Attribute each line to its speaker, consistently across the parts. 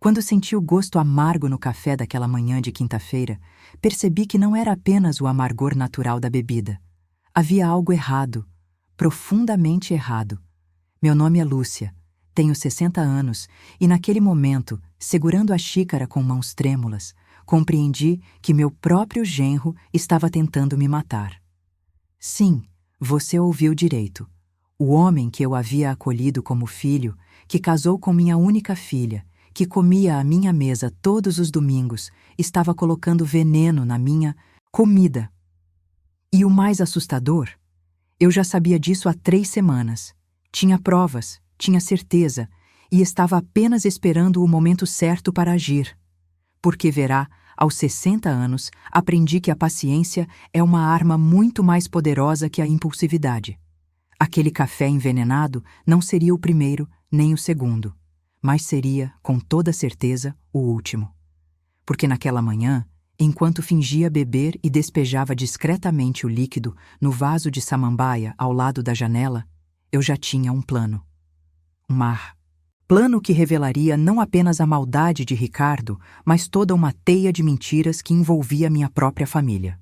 Speaker 1: Quando senti o gosto amargo no café daquela manhã de quinta-feira, percebi que não era apenas o amargor natural da bebida. Havia algo errado, profundamente errado. Meu nome é Lúcia, tenho 60 anos e naquele momento, segurando a xícara com mãos trêmulas, compreendi que meu próprio genro estava tentando me matar. Sim, você ouviu direito. O homem que eu havia acolhido como filho, que casou com minha única filha, que comia à minha mesa todos os domingos, estava colocando veneno na minha comida. E o mais assustador? Eu já sabia disso há 3 semanas. Tinha provas, tinha certeza, e estava apenas esperando o momento certo para agir. Porque verá, aos 60 anos, aprendi que a paciência é uma arma muito mais poderosa que a impulsividade. Aquele café envenenado não seria o primeiro nem o segundo, mas seria, com toda certeza, o último. Porque naquela manhã, enquanto fingia beber e despejava discretamente o líquido no vaso de samambaia ao lado da janela, eu já tinha um plano. Plano que revelaria não apenas a maldade de Ricardo, mas toda uma teia de mentiras que envolvia minha própria família.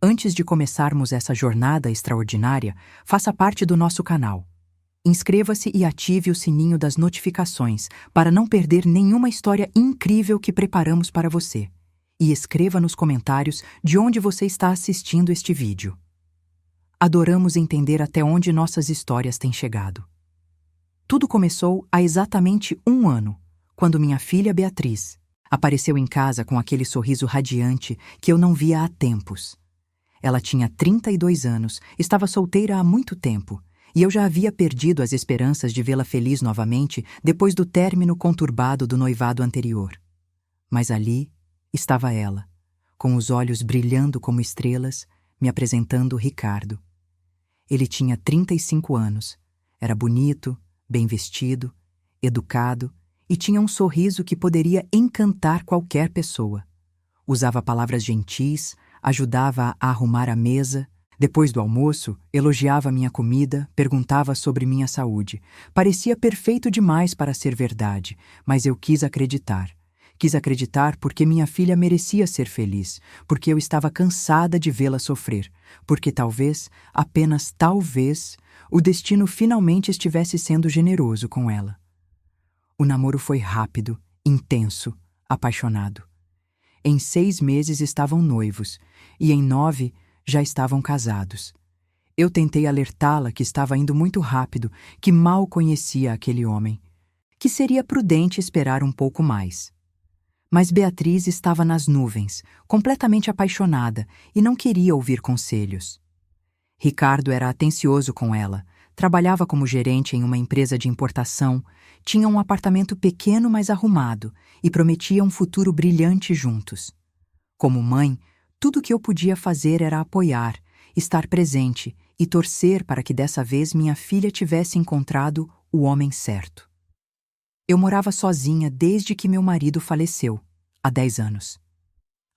Speaker 1: Antes de começarmos essa jornada extraordinária, faça parte do nosso canal. Inscreva-se e ative o sininho das notificações para não perder nenhuma história incrível que preparamos para você. E escreva nos comentários de onde você está assistindo este vídeo. Adoramos entender até onde nossas histórias têm chegado. Tudo começou há exatamente 1 ano, quando minha filha Beatriz apareceu em casa com aquele sorriso radiante que eu não via há tempos. Ela tinha 32 anos, estava solteira há muito tempo, e eu já havia perdido as esperanças de vê-la feliz novamente depois do término conturbado do noivado anterior. Mas ali estava ela, com os olhos brilhando como estrelas, me apresentando Ricardo. Ele tinha 35 anos, era bonito, bem vestido, educado e tinha um sorriso que poderia encantar qualquer pessoa. Usava palavras gentis, ajudava a arrumar a mesa. Depois do almoço, elogiava minha comida, perguntava sobre minha saúde. Parecia perfeito demais para ser verdade, mas eu quis acreditar. Quis acreditar porque minha filha merecia ser feliz, porque eu estava cansada de vê-la sofrer, porque talvez, apenas talvez, o destino finalmente estivesse sendo generoso com ela. O namoro foi rápido, intenso, apaixonado. Em 6 meses estavam noivos, e em 9 já estavam casados. Eu tentei alertá-la que estava indo muito rápido, que mal conhecia aquele homem, que seria prudente esperar um pouco mais. Mas Beatriz estava nas nuvens, completamente apaixonada, e não queria ouvir conselhos. Ricardo era atencioso com ela, trabalhava como gerente em uma empresa de importação, tinha um apartamento pequeno mas arrumado e prometia um futuro brilhante juntos. Como mãe, tudo o que eu podia fazer era apoiar, estar presente e torcer para que dessa vez minha filha tivesse encontrado o homem certo. Eu morava sozinha desde que meu marido faleceu, há 10 anos.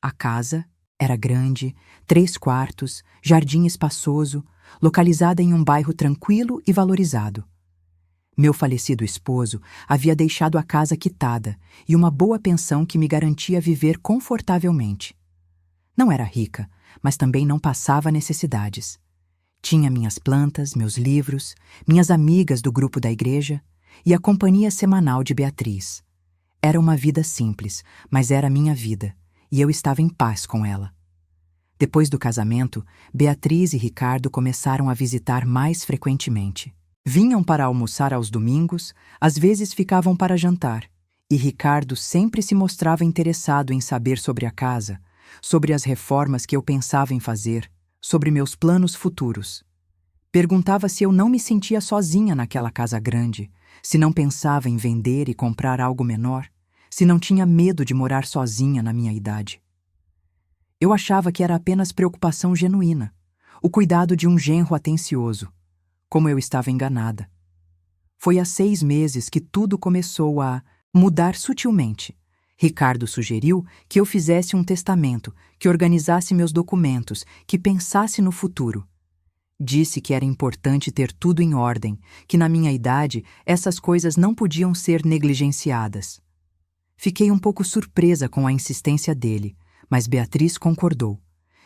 Speaker 1: A casa era grande, 3 quartos, jardim espaçoso, localizada em um bairro tranquilo e valorizado. Meu falecido esposo havia deixado a casa quitada e uma boa pensão que me garantia viver confortavelmente. Não era rica, mas também não passava necessidades. Tinha minhas plantas, meus livros, minhas amigas do grupo da igreja e a companhia semanal de Beatriz. Era uma vida simples, mas era minha vida, e eu estava em paz com ela. Depois do casamento, Beatriz e Ricardo começaram a visitar mais frequentemente. Vinham para almoçar aos domingos, às vezes ficavam para jantar, e Ricardo sempre se mostrava interessado em saber sobre a casa, sobre as reformas que eu pensava em fazer, sobre meus planos futuros. Perguntava se eu não me sentia sozinha naquela casa grande, se não pensava em vender e comprar algo menor, se não tinha medo de morar sozinha na minha idade. Eu achava que era apenas preocupação genuína, o cuidado de um genro atencioso. Como eu estava enganada. Foi há 6 meses que tudo começou a mudar sutilmente. Ricardo sugeriu que eu fizesse um testamento, que organizasse meus documentos, que pensasse no futuro. Disse que era importante ter tudo em ordem, que na minha idade essas coisas não podiam ser negligenciadas. Fiquei um pouco surpresa com a insistência dele, mas Beatriz concordou.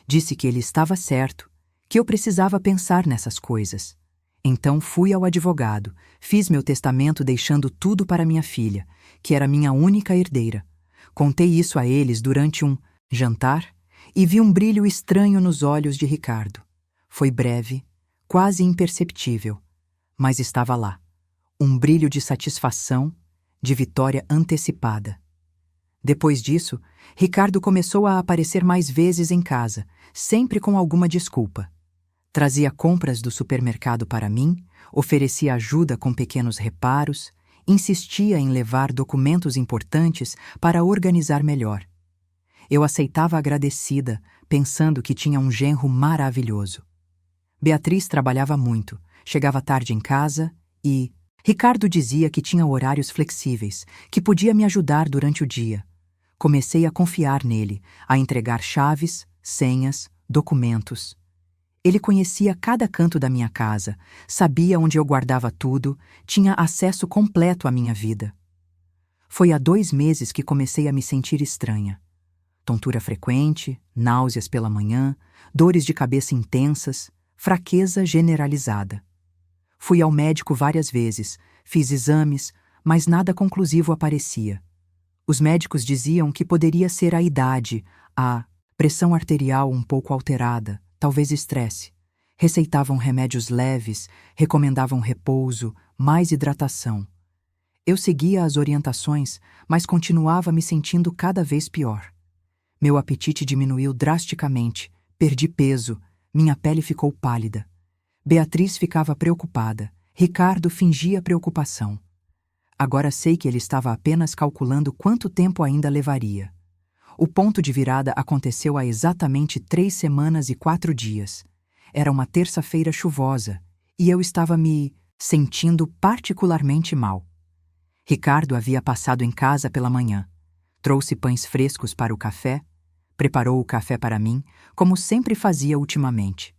Speaker 1: Disse que ele estava certo, que eu precisava pensar nessas coisas. Então fui ao advogado, fiz meu testamento deixando tudo para minha filha, que era minha única herdeira. Contei isso a eles durante um jantar e vi um brilho estranho nos olhos de Ricardo. Foi breve, quase imperceptível, mas estava lá. Um brilho de satisfação, de vitória antecipada. Depois disso, Ricardo começou a aparecer mais vezes em casa, sempre com alguma desculpa. Trazia compras do supermercado para mim, oferecia ajuda com pequenos reparos, insistia em levar documentos importantes para organizar melhor. Eu aceitava agradecida, pensando que tinha um genro maravilhoso. Beatriz trabalhava muito, chegava tarde em casa e Ricardo dizia que tinha horários flexíveis, que podia me ajudar durante o dia. Comecei a confiar nele, a entregar chaves, senhas, documentos. Ele conhecia cada canto da minha casa, sabia onde eu guardava tudo, tinha acesso completo à minha vida. Foi há 2 meses que comecei a me sentir estranha. Tontura frequente, náuseas pela manhã, dores de cabeça intensas, fraqueza generalizada. Fui ao médico várias vezes, fiz exames, mas nada conclusivo aparecia. Os médicos diziam que poderia ser a idade, a pressão arterial um pouco alterada, talvez estresse. Receitavam remédios leves, recomendavam repouso, mais hidratação. Eu seguia as orientações, mas continuava me sentindo cada vez pior. Meu apetite diminuiu drasticamente, perdi peso, minha pele ficou pálida. Beatriz ficava preocupada, Ricardo fingia preocupação. Agora sei que ele estava apenas calculando quanto tempo ainda levaria. O ponto de virada aconteceu há exatamente 3 semanas e 4 dias. Era uma terça-feira chuvosa, e eu estava me sentindo particularmente mal. Ricardo havia passado em casa pela manhã. Trouxe pães frescos para o café, preparou o café para mim, como sempre fazia ultimamente.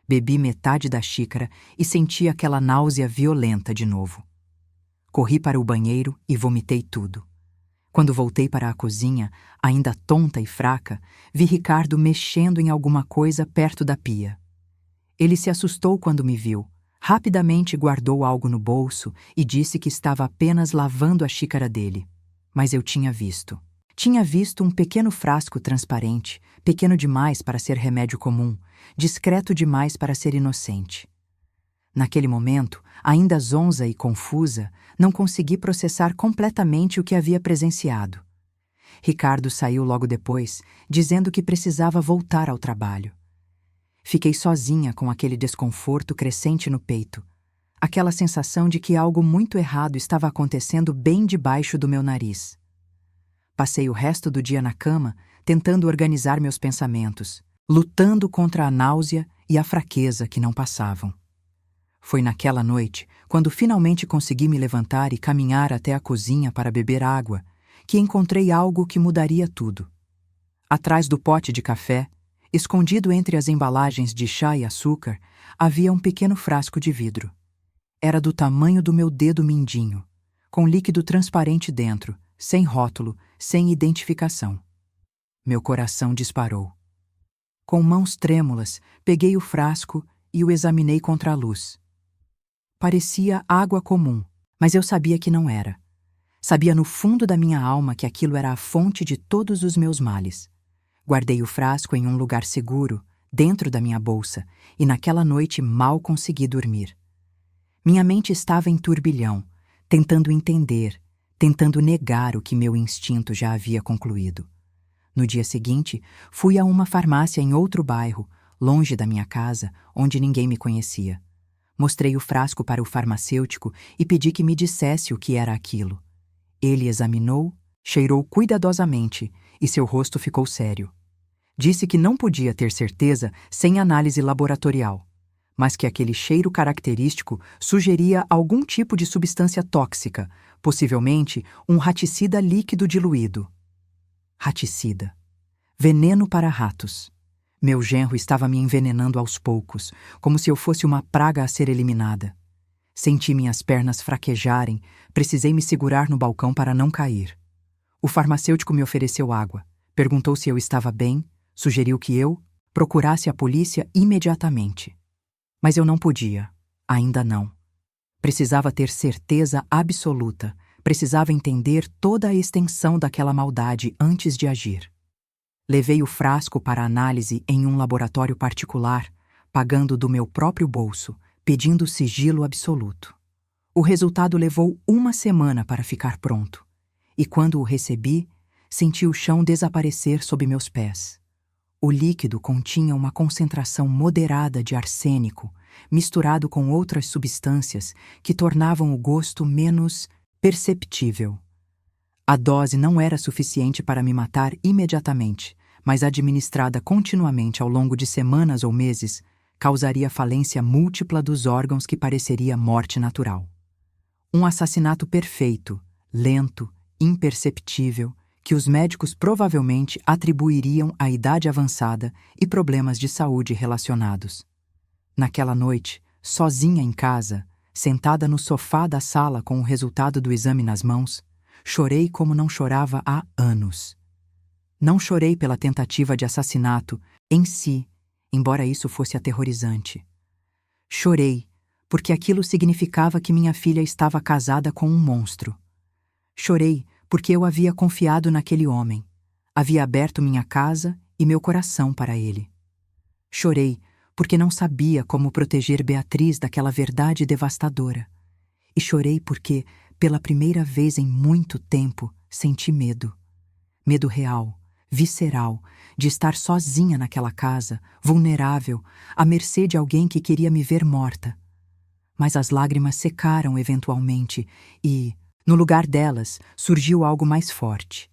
Speaker 1: Bebi metade da xícara e senti aquela náusea violenta de novo. Corri para o banheiro e vomitei tudo. Quando voltei para a cozinha, ainda tonta e fraca, vi Ricardo mexendo em alguma coisa perto da pia. Ele se assustou quando me viu. Rapidamente guardou algo no bolso e disse que estava apenas lavando a xícara dele. Mas eu tinha visto. Tinha visto um pequeno frasco transparente, pequeno demais para ser remédio comum, discreto demais para ser inocente. Naquele momento, ainda zonza e confusa, não consegui processar completamente o que havia presenciado. Ricardo saiu logo depois, dizendo que precisava voltar ao trabalho. Fiquei sozinha com aquele desconforto crescente no peito, aquela sensação de que algo muito errado estava acontecendo bem debaixo do meu nariz. Passei o resto do dia na cama, tentando organizar meus pensamentos, lutando contra a náusea e a fraqueza que não passavam. Foi naquela noite, quando finalmente consegui me levantar e caminhar até a cozinha para beber água, que encontrei algo que mudaria tudo. Atrás do pote de café, escondido entre as embalagens de chá e açúcar, havia um pequeno frasco de vidro. Era do tamanho do meu dedo mindinho, com líquido transparente dentro, sem rótulo, sem identificação. Meu coração disparou. Com mãos trêmulas, peguei o frasco e o examinei contra a luz. Parecia água comum, mas eu sabia que não era. Sabia no fundo da minha alma que aquilo era a fonte de todos os meus males. Guardei o frasco em um lugar seguro, dentro da minha bolsa, e naquela noite mal consegui dormir. Minha mente estava em turbilhão, tentando entender, tentando negar o que meu instinto já havia concluído. No dia seguinte, fui a uma farmácia em outro bairro, longe da minha casa, onde ninguém me conhecia. Mostrei o frasco para o farmacêutico e pedi que me dissesse o que era aquilo. Ele examinou, cheirou cuidadosamente e seu rosto ficou sério. Disse que não podia ter certeza sem análise laboratorial, mas que aquele cheiro característico sugeria algum tipo de substância tóxica, possivelmente um raticida líquido diluído. Raticida. Veneno para ratos. Meu genro estava me envenenando aos poucos, como se eu fosse uma praga a ser eliminada. Senti minhas pernas fraquejarem, precisei me segurar no balcão para não cair. O farmacêutico me ofereceu água, perguntou se eu estava bem, sugeriu que eu procurasse a polícia imediatamente. Mas eu não podia, ainda não. Precisava ter certeza absoluta, precisava entender toda a extensão daquela maldade antes de agir. Levei o frasco para análise em um laboratório particular, pagando do meu próprio bolso, pedindo sigilo absoluto. O resultado levou uma semana para ficar pronto, e quando o recebi, senti o chão desaparecer sob meus pés. O líquido continha uma concentração moderada de arsênico, misturado com outras substâncias que tornavam o gosto menos perceptível. A dose não era suficiente para me matar imediatamente, mas administrada continuamente ao longo de semanas ou meses, causaria falência múltipla dos órgãos que pareceria morte natural. Um assassinato perfeito, lento, imperceptível, que os médicos provavelmente atribuiriam à idade avançada e problemas de saúde relacionados. Naquela noite, sozinha em casa, sentada no sofá da sala com o resultado do exame nas mãos, chorei como não chorava há anos. Não chorei pela tentativa de assassinato em si, embora isso fosse aterrorizante. Chorei porque aquilo significava que minha filha estava casada com um monstro. Chorei porque eu havia confiado naquele homem, havia aberto minha casa e meu coração para ele. Chorei porque não sabia como proteger Beatriz daquela verdade devastadora. E chorei porque, pela primeira vez em muito tempo, senti medo. Medo real, visceral, de estar sozinha naquela casa, vulnerável, à mercê de alguém que queria me ver morta. Mas as lágrimas secaram eventualmente e, no lugar delas, surgiu algo mais forte.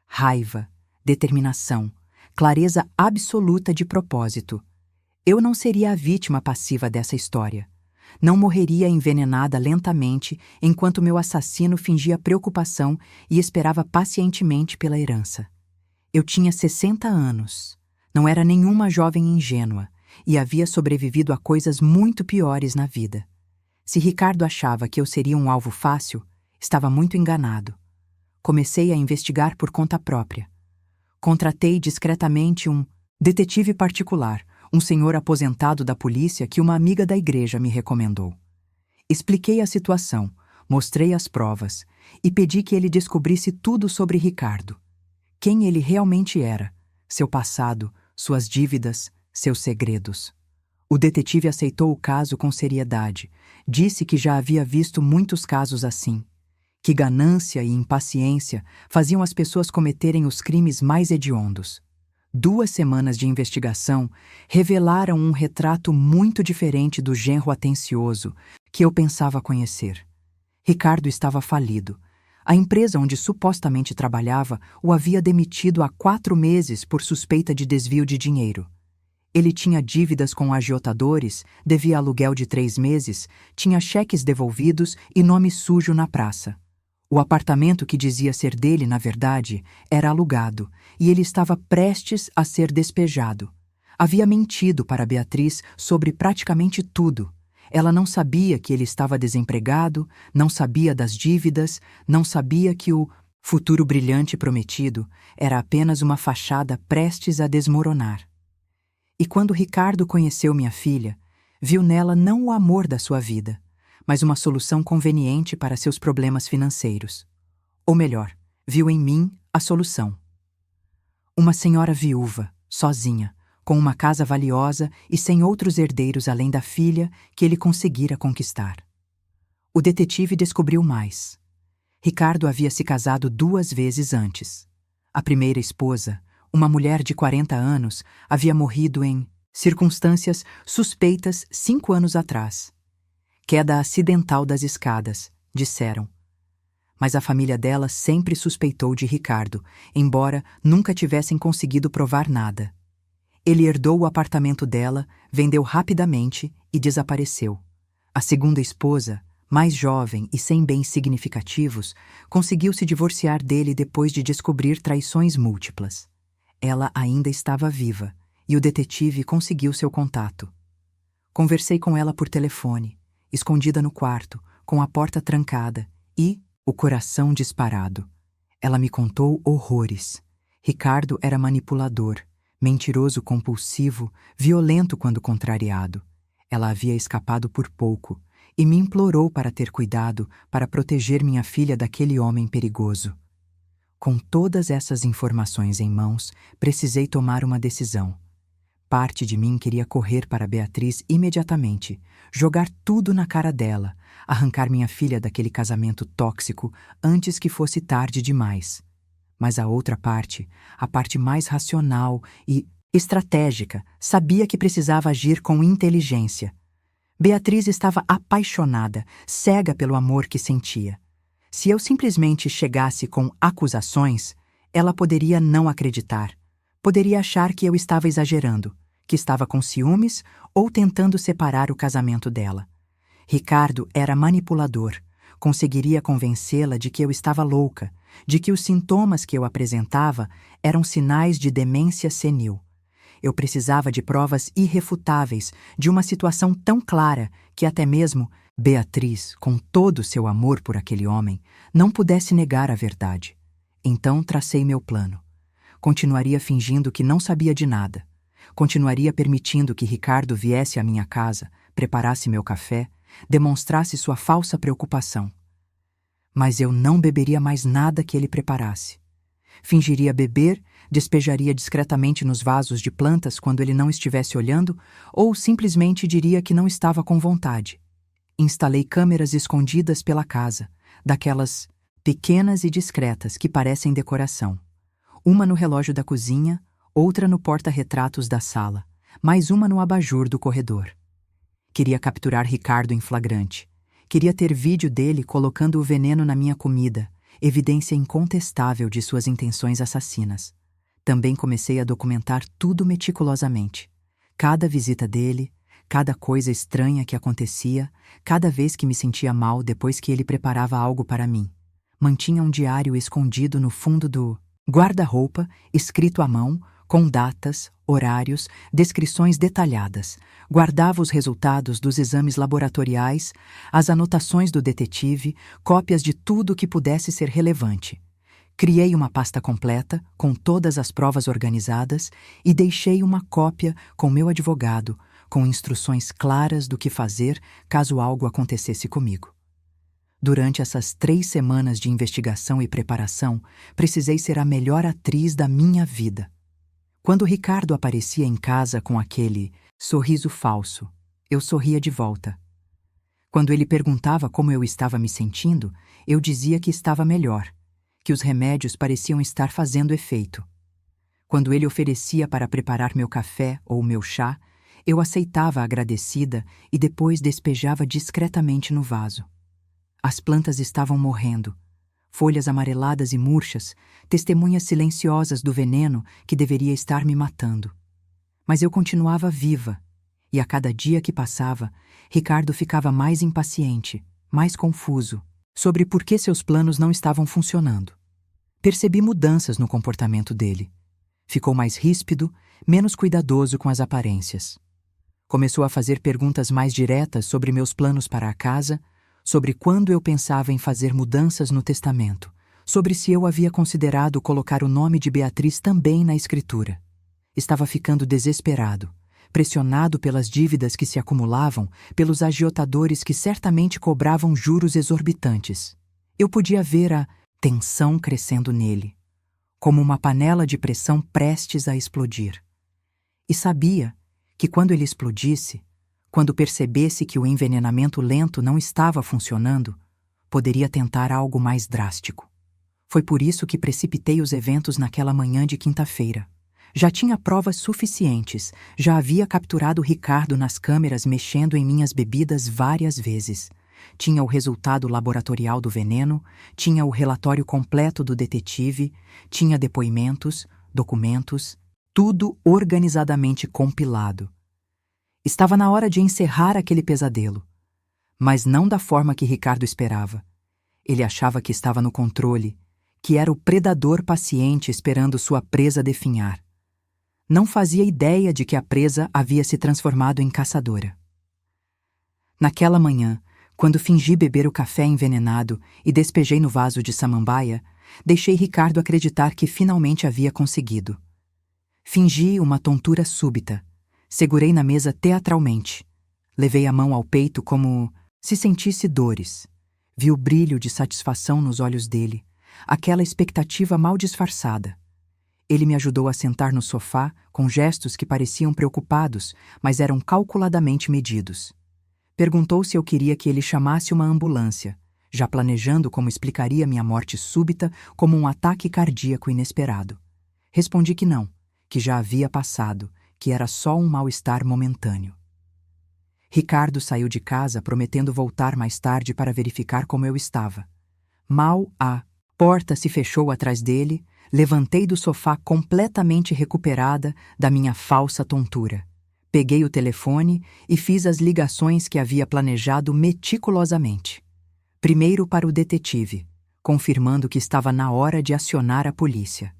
Speaker 1: Raiva, determinação, clareza absoluta de propósito. Eu não seria a vítima passiva dessa história. Não morreria envenenada lentamente enquanto meu assassino fingia preocupação e esperava pacientemente pela herança. Eu tinha 60 anos. Não era nenhuma jovem ingênua e havia sobrevivido a coisas muito piores na vida. Se Ricardo achava que eu seria um alvo fácil, estava muito enganado. Comecei a investigar por conta própria. Contratei discretamente um detetive particular, um senhor aposentado da polícia que uma amiga da igreja me recomendou. Expliquei a situação, mostrei as provas e pedi que ele descobrisse tudo sobre Ricardo. Quem ele realmente era, seu passado, suas dívidas, seus segredos. O detetive aceitou o caso com seriedade, disse que já havia visto muitos casos assim, que ganância e impaciência faziam as pessoas cometerem os crimes mais hediondos. 2 semanas de investigação revelaram um retrato muito diferente do genro atencioso que eu pensava conhecer. Ricardo estava falido. A empresa onde supostamente trabalhava o havia demitido há 4 meses por suspeita de desvio de dinheiro. Ele tinha dívidas com agiotadores, devia aluguel de 3 meses, tinha cheques devolvidos e nome sujo na praça. O apartamento que dizia ser dele, na verdade, era alugado, e ele estava prestes a ser despejado. Havia mentido para Beatriz sobre praticamente tudo. Ela não sabia que ele estava desempregado, não sabia das dívidas, não sabia que o futuro brilhante prometido era apenas uma fachada prestes a desmoronar. E quando Ricardo conheceu minha filha, viu nela não o amor da sua vida, mas uma solução conveniente para seus problemas financeiros. Ou melhor, viu em mim a solução. Uma senhora viúva, sozinha, com uma casa valiosa e sem outros herdeiros além da filha que ele conseguira conquistar. O detetive descobriu mais. Ricardo havia se casado 2 vezes antes. A primeira esposa, uma mulher de 40 anos, havia morrido em circunstâncias suspeitas 5 anos atrás. Queda acidental das escadas, disseram. Mas a família dela sempre suspeitou de Ricardo, embora nunca tivessem conseguido provar nada. Ele herdou o apartamento dela, vendeu rapidamente e desapareceu. A segunda esposa, mais jovem e sem bens significativos, conseguiu se divorciar dele depois de descobrir traições múltiplas. Ela ainda estava viva, e o detetive conseguiu seu contato. Conversei com ela por telefone, escondida no quarto, com a porta trancada e o coração disparado. Ela me contou horrores. Ricardo era manipulador, mentiroso compulsivo, violento quando contrariado. Ela havia escapado por pouco e me implorou para ter cuidado para proteger minha filha daquele homem perigoso. Com todas essas informações em mãos, precisei tomar uma decisão. Parte de mim queria correr para Beatriz imediatamente, jogar tudo na cara dela, arrancar minha filha daquele casamento tóxico antes que fosse tarde demais. Mas a outra parte, a parte mais racional e estratégica, sabia que precisava agir com inteligência. Beatriz estava apaixonada, cega pelo amor que sentia. Se eu simplesmente chegasse com acusações, ela poderia não acreditar. Poderia achar que eu estava exagerando, que estava com ciúmes ou tentando separar o casamento dela. Ricardo era manipulador. Conseguiria convencê-la de que eu estava louca, de que os sintomas que eu apresentava eram sinais de demência senil. Eu precisava de provas irrefutáveis, de uma situação tão clara que até mesmo Beatriz, com todo o seu amor por aquele homem, não pudesse negar a verdade. Então tracei meu plano. Continuaria fingindo que não sabia de nada. Continuaria permitindo que Ricardo viesse à minha casa, preparasse meu café, demonstrasse sua falsa preocupação. Mas eu não beberia mais nada que ele preparasse. Fingiria beber, despejaria discretamente nos vasos de plantas quando ele não estivesse olhando, ou simplesmente diria que não estava com vontade. Instalei câmeras escondidas pela casa, daquelas pequenas e discretas que parecem decoração. Uma no relógio da cozinha, outra no porta-retratos da sala, mais uma no abajur do corredor. Queria capturar Ricardo em flagrante. Queria ter vídeo dele colocando o veneno na minha comida, evidência incontestável de suas intenções assassinas. Também comecei a documentar tudo meticulosamente. Cada visita dele, cada coisa estranha que acontecia, cada vez que me sentia mal depois que ele preparava algo para mim. Mantinha um diário escondido no fundo do guarda-roupa, escrito à mão, com datas, horários, descrições detalhadas. Guardava os resultados dos exames laboratoriais, as anotações do detetive, cópias de tudo que pudesse ser relevante. Criei uma pasta completa, com todas as provas organizadas, e deixei uma cópia com meu advogado, com instruções claras do que fazer caso algo acontecesse comigo. Durante essas 3 semanas de investigação e preparação, precisei ser a melhor atriz da minha vida. Quando Ricardo aparecia em casa com aquele sorriso falso, eu sorria de volta. Quando ele perguntava como eu estava me sentindo, eu dizia que estava melhor, que os remédios pareciam estar fazendo efeito. Quando ele oferecia para preparar meu café ou meu chá, eu aceitava agradecida e depois despejava discretamente no vaso. As plantas estavam morrendo. Folhas amareladas e murchas, testemunhas silenciosas do veneno que deveria estar me matando. Mas eu continuava viva, e a cada dia que passava, Ricardo ficava mais impaciente, mais confuso, sobre por que seus planos não estavam funcionando. Percebi mudanças no comportamento dele. Ficou mais ríspido, menos cuidadoso com as aparências. Começou a fazer perguntas mais diretas sobre meus planos para a casa, sobre quando eu pensava em fazer mudanças no testamento, sobre se eu havia considerado colocar o nome de Beatriz também na escritura. Estava ficando desesperado, pressionado pelas dívidas que se acumulavam, pelos agiotadores que certamente cobravam juros exorbitantes. Eu podia ver a tensão crescendo nele, como uma panela de pressão prestes a explodir. E sabia que quando ele explodisse, quando percebesse que o envenenamento lento não estava funcionando, poderia tentar algo mais drástico. Foi por isso que precipitei os eventos naquela manhã de quinta-feira. Já tinha provas suficientes, já havia capturado Ricardo nas câmeras mexendo em minhas bebidas várias vezes. Tinha o resultado laboratorial do veneno, tinha o relatório completo do detetive, tinha depoimentos, documentos, tudo organizadamente compilado. Estava na hora de encerrar aquele pesadelo, mas não da forma que Ricardo esperava. Ele achava que estava no controle, que era o predador paciente esperando sua presa definhar. Não fazia ideia de que a presa havia se transformado em caçadora. Naquela manhã, quando fingi beber o café envenenado e despejei no vaso de samambaia, deixei Ricardo acreditar que finalmente havia conseguido. Fingi uma tontura súbita. Segurei na mesa teatralmente. Levei a mão ao peito como se sentisse dores. Vi o brilho de satisfação nos olhos dele, aquela expectativa mal disfarçada. Ele me ajudou a sentar no sofá com gestos que pareciam preocupados, mas eram calculadamente medidos. Perguntou se eu queria que ele chamasse uma ambulância, já planejando como explicaria minha morte súbita como um ataque cardíaco inesperado. Respondi que não, que já havia passado, que era só um mal-estar momentâneo. Ricardo saiu de casa prometendo voltar mais tarde para verificar como eu estava. Mal a porta se fechou atrás dele, levantei do sofá completamente recuperada da minha falsa tontura. Peguei o telefone e fiz as ligações que havia planejado meticulosamente. Primeiro para o detetive, confirmando que estava na hora de acionar a polícia.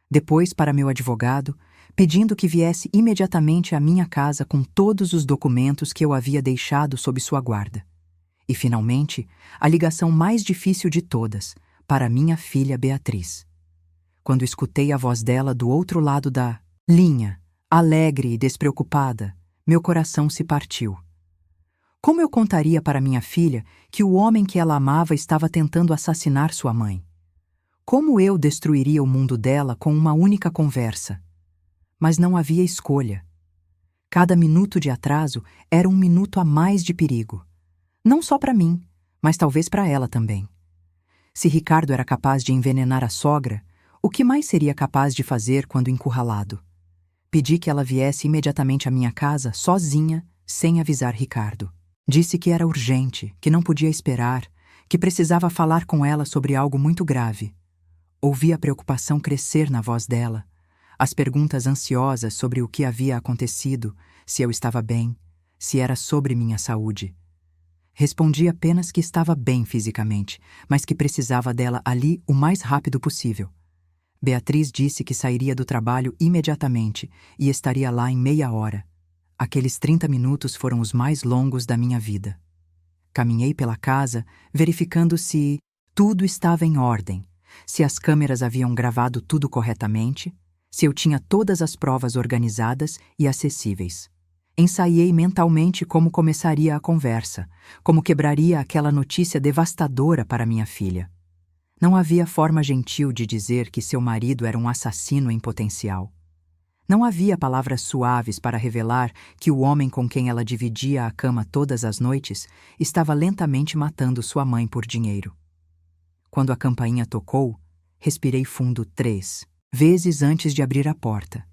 Speaker 1: Depois para meu advogado, pedindo que viesse imediatamente à minha casa com todos os documentos que eu havia deixado sob sua guarda. E, finalmente, a ligação mais difícil de todas, para minha filha Beatriz. Quando escutei a voz dela do outro lado da linha, alegre e despreocupada, meu coração se partiu. Como eu contaria para minha filha que o homem que ela amava estava tentando assassinar sua mãe? Como eu destruiria o mundo dela com uma única conversa? Mas não havia escolha. Cada minuto de atraso era um minuto a mais de perigo. Não só para mim, mas talvez para ela também. Se Ricardo era capaz de envenenar a sogra, o que mais seria capaz de fazer quando encurralado? Pedi que ela viesse imediatamente à minha casa, sozinha, sem avisar Ricardo. Disse que era urgente, que não podia esperar, que precisava falar com ela sobre algo muito grave. Ouvi a preocupação crescer na voz dela, as perguntas ansiosas sobre o que havia acontecido, se eu estava bem, se era sobre minha saúde. Respondi apenas que estava bem fisicamente, mas que precisava dela ali o mais rápido possível. Beatriz disse que sairia do trabalho imediatamente e estaria lá em meia hora. Aqueles 30 minutos foram os mais longos da minha vida. Caminhei pela casa, verificando se tudo estava em ordem, se as câmeras haviam gravado tudo corretamente, se eu tinha todas as provas organizadas e acessíveis. Ensaiei mentalmente como começaria a conversa, como quebraria aquela notícia devastadora para minha filha. Não havia forma gentil de dizer que seu marido era um assassino em potencial. Não havia palavras suaves para revelar que o homem com quem ela dividia a cama todas as noites estava lentamente matando sua mãe por dinheiro. Quando a campainha tocou, respirei fundo 3 vezes antes de abrir a porta.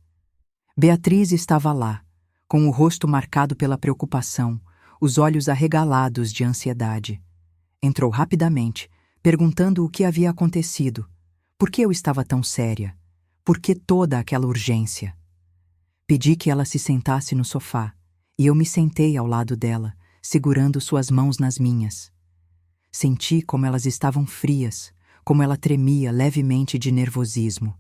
Speaker 1: Beatriz estava lá, com o rosto marcado pela preocupação, os olhos arregalados de ansiedade. Entrou rapidamente, perguntando o que havia acontecido, por que eu estava tão séria, por que toda aquela urgência. Pedi que ela se sentasse no sofá, e eu me sentei ao lado dela, segurando suas mãos nas minhas. Senti como elas estavam frias, como ela tremia levemente de nervosismo.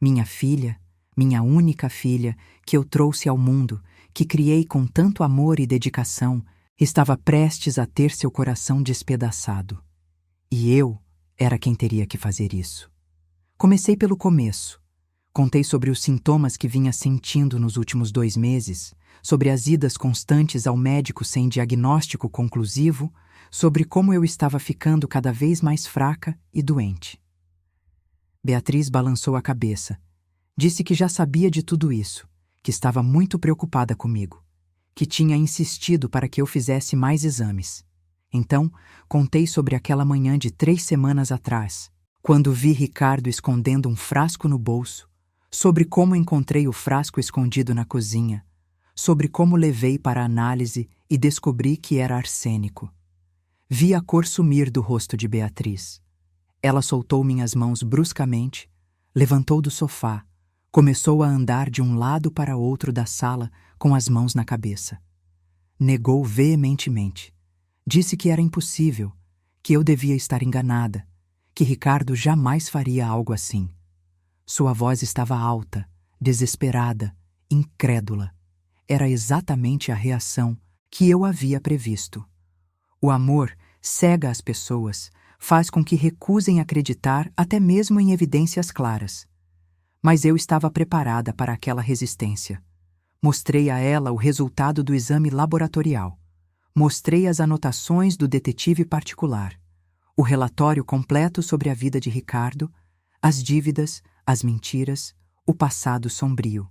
Speaker 1: Minha filha, minha única filha, que eu trouxe ao mundo, que criei com tanto amor e dedicação, estava prestes a ter seu coração despedaçado. E eu era quem teria que fazer isso. Comecei pelo começo. Contei sobre os sintomas que vinha sentindo nos últimos 2 meses, sobre as idas constantes ao médico sem diagnóstico conclusivo, sobre como eu estava ficando cada vez mais fraca e doente. Beatriz balançou a cabeça. Disse que já sabia de tudo isso, que estava muito preocupada comigo, que tinha insistido para que eu fizesse mais exames. Então, contei sobre aquela manhã de 3 semanas atrás, quando vi Ricardo escondendo um frasco no bolso, sobre como encontrei o frasco escondido na cozinha, sobre como levei para análise e descobri que era arsênico. Vi a cor sumir do rosto de Beatriz. Ela soltou minhas mãos bruscamente, levantou do sofá, começou a andar de um lado para outro da sala com as mãos na cabeça. Negou veementemente. Disse que era impossível, que eu devia estar enganada, que Ricardo jamais faria algo assim. Sua voz estava alta, desesperada, incrédula. Era exatamente a reação que eu havia previsto. O amor cega as pessoas, faz com que recusem acreditar até mesmo em evidências claras. Mas eu estava preparada para aquela resistência. Mostrei a ela o resultado do exame laboratorial. Mostrei as anotações do detetive particular, o relatório completo sobre a vida de Ricardo, as dívidas, as mentiras, o passado sombrio.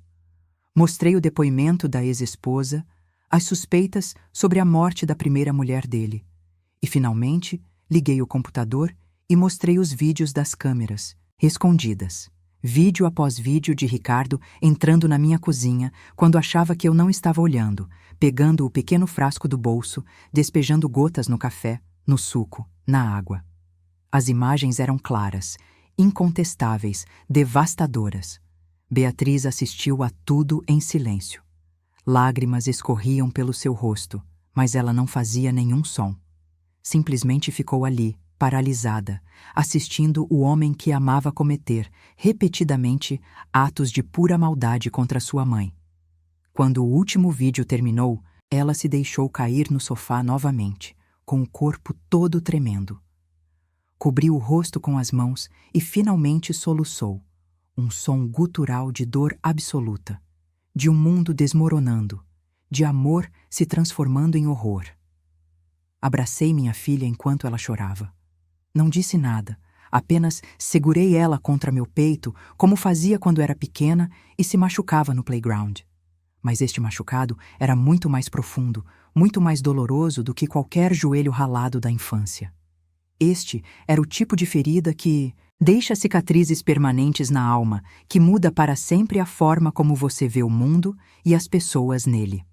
Speaker 1: Mostrei o depoimento da ex-esposa, as suspeitas sobre a morte da primeira mulher dele. E, finalmente, liguei o computador e mostrei os vídeos das câmeras, escondidas. Vídeo após vídeo de Ricardo entrando na minha cozinha quando achava que eu não estava olhando, pegando o pequeno frasco do bolso, despejando gotas no café, no suco, na água. As imagens eram claras, incontestáveis, devastadoras. Beatriz assistiu a tudo em silêncio. Lágrimas escorriam pelo seu rosto, mas ela não fazia nenhum som. Simplesmente ficou ali, paralisada, assistindo o homem que amava cometer, repetidamente, atos de pura maldade contra sua mãe. Quando o último vídeo terminou, ela se deixou cair no sofá novamente, com o corpo todo tremendo. Cobriu o rosto com as mãos e finalmente soluçou, um som gutural de dor absoluta, de um mundo desmoronando, de amor se transformando em horror. Abracei minha filha enquanto ela chorava. Não disse nada, apenas segurei ela contra meu peito, como fazia quando era pequena e se machucava no playground. Mas este machucado era muito mais profundo, muito mais doloroso do que qualquer joelho ralado da infância. Este era o tipo de ferida que deixa cicatrizes permanentes na alma, que muda para sempre a forma como você vê o mundo e as pessoas nele.